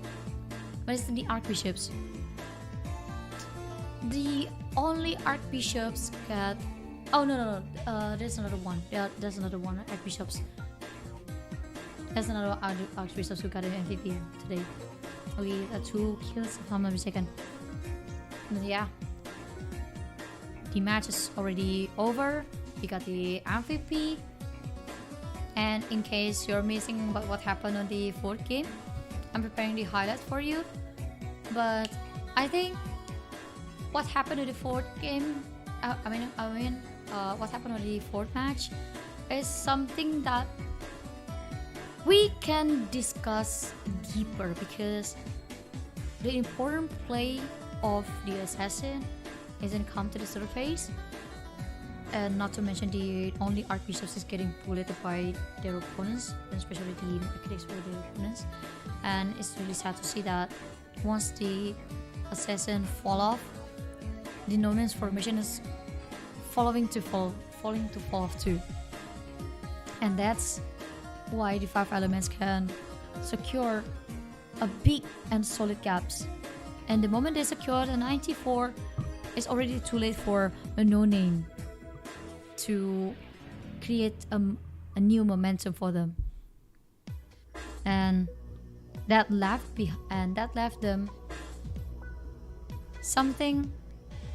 But it's the archbishops. The only archbishops got. Oh no. There's another one. Yeah, there's another one. Archbishops. There's another archbishops who got an MVP today. Okay, 2 kills if I'm not mistaken. But yeah. The match is already over. We got the MVP. And in case you're missing about what happened on the 4th game, I'm preparing the highlights for you. But I think what happened in the 4th game, what happened on the 4th match is something that we can discuss deeper, because the important play of the assassin isn't come to the surface. And not to mention the only archbishops is getting bullied by their opponents, especially the mechanics for their opponents. And it's really sad to see that once the assassin fall off, the Noonim's formation is falling to fall off too. And that's why the 5 elements can secure a big and solid gaps. And the moment they secure the 94, it's already too late for a Noonim to create a a new momentum for them. And that left them something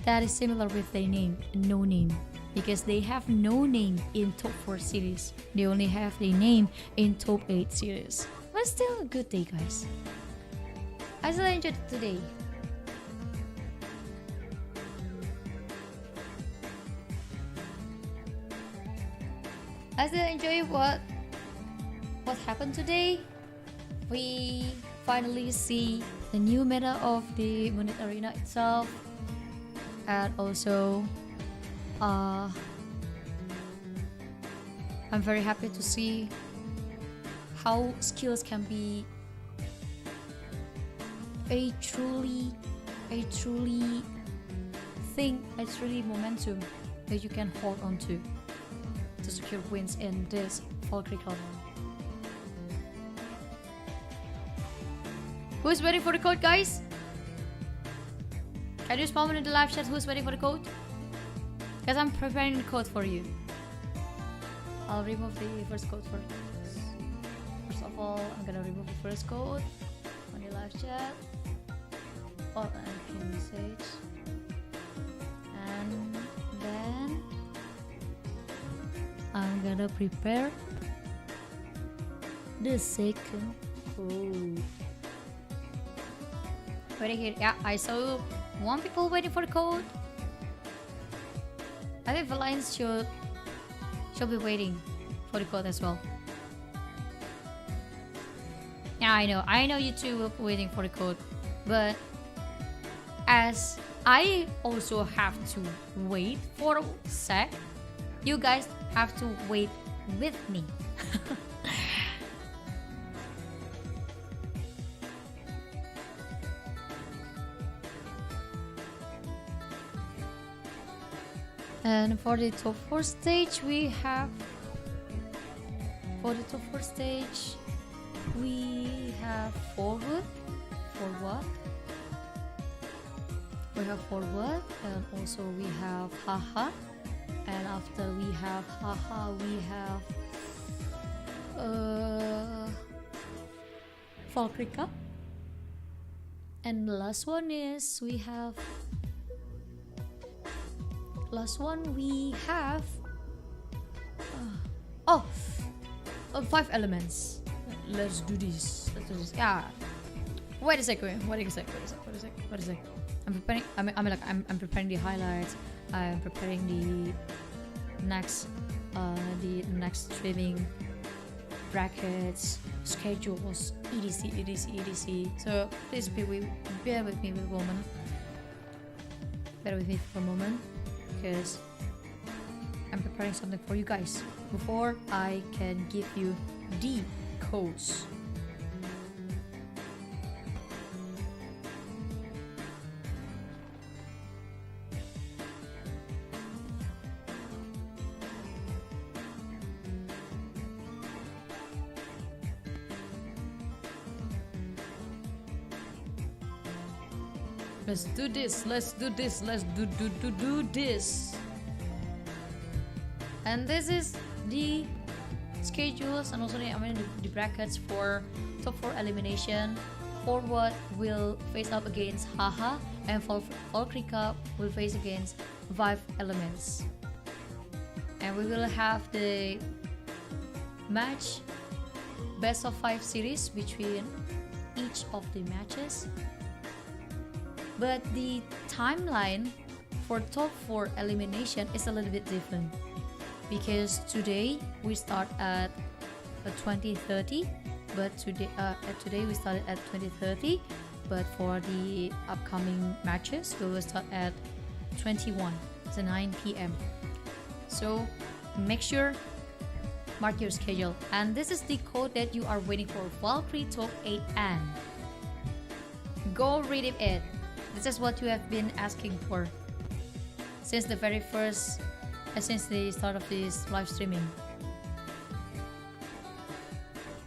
that is similar with their name, no name, because they have no name in top 4 series. They only have their name in top 8 series. But still a good day, guys. I still enjoyed today. I still enjoy what happened today. We finally see the new meta of the Moonlit Arena itself, and also I'm very happy to see how skills can be a truly momentum that you can hold on to secure wins in this Valkyrie Cup. Who's waiting for the code, guys? Can you spawn in the live chat who's waiting for the code? Because I'm preparing the code for you. I'll remove the first code first. First of all, I'm gonna remove the first code on the live chat. All entry message. And then I'm gonna prepare the second code. Waiting here. Yeah, I saw one people waiting for the code. I think the lines should be waiting for the code as well. Yeah, I know you two will be waiting for the code, but as I also have to wait for a sec, you guys have to wait with me. And for the top 4 stage, we have forward. We have forward, and also we have haha. And after we have haha, we have Valkyrie Cup. And the last one is we have 5 elements. Let's do this. Yeah. Wait a second. I'm preparing the highlights. I'm preparing the next streaming brackets, schedules, etc. So please bear with me for a moment, because I'm preparing something for you guys before I can give you the codes. Let's do this. Let's do this. And this is the schedules and also the brackets for top 4 elimination. Forward will face up against Haha, and Valkyrie Cup will face against 5 elements. And we will have the match best of 5 series between each of the matches. But the timeline for top 4 elimination is a little bit different, because today we start at 2030, but today we started at 2030, but for the upcoming matches we will start at 21, so 9 p.m. So make sure, mark your schedule, and this is the code that you are waiting for, Valkyrie Top 8N. Go read it. This is what you have been asking for since the very first, since the start of this live streaming.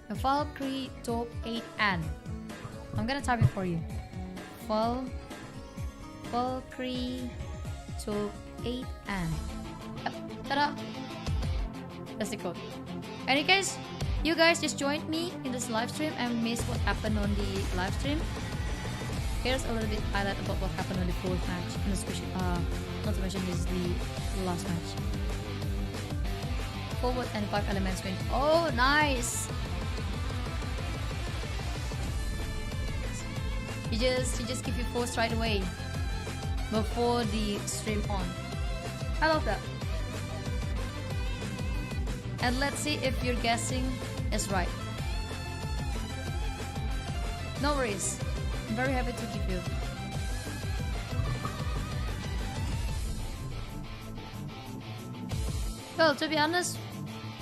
The Valkyrie Top 8N. I'm gonna type it for you. Valkyrie Top 8N. Yep. Ta-da! That's the code. And in case you guys just joined me in this live stream and missed what happened on the live stream, here's a little bit highlight about what happened on the fourth match. And especially, not to mention this is the last match. Forward and 5 elements win. Oh, nice! He just give you force right away before the stream on. I love that. And let's see if your guessing is right. No worries. I'm very happy to give you. Well, to be honest,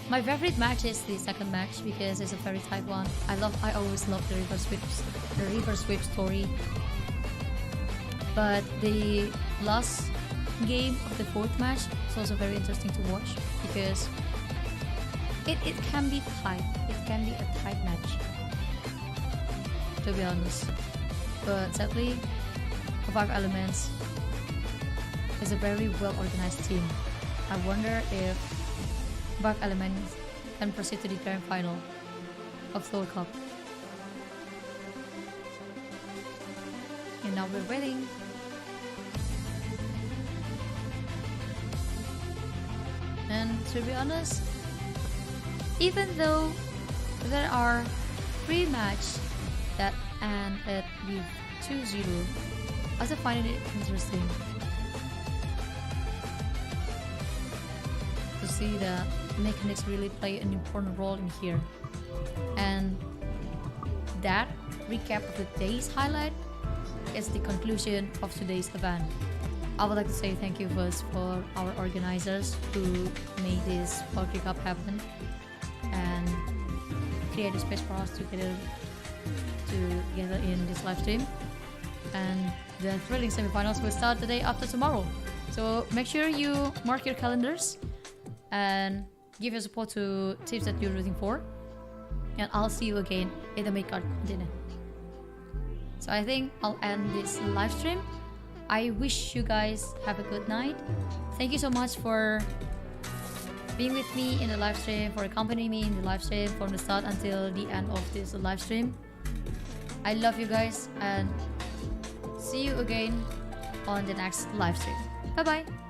my favorite match is the second match because it's a very tight one. I always love the reverse sweep story. But the last game of the fourth match is also very interesting to watch because it can be tight. It can be a tight match, to be honest. But sadly, the 5 elements is a very well organized team. I wonder if 5 elements can proceed to the grand final of ROO Cup. And now we're waiting. And to be honest, even though there are 3 matches that ended with 2-0, I still find it interesting to see that mechanics really play an important role in here. And that recap of the day's highlight is the conclusion of today's event. I would like to say thank you first for our organizers who made this Valkyrie Cup happen and create a space for us to gather in this live stream. And the thrilling semifinals will start the day after tomorrow. So make sure you mark your calendars and give your support to teams that you're rooting for. And I'll see you again in the mid-card continent. So I think I'll end this live stream. I wish you guys have a good night. Thank you so much for being with me in the live stream, for accompanying me in the live stream from the start until the end of this live stream. I love you guys and see you again on the next live stream. Bye bye.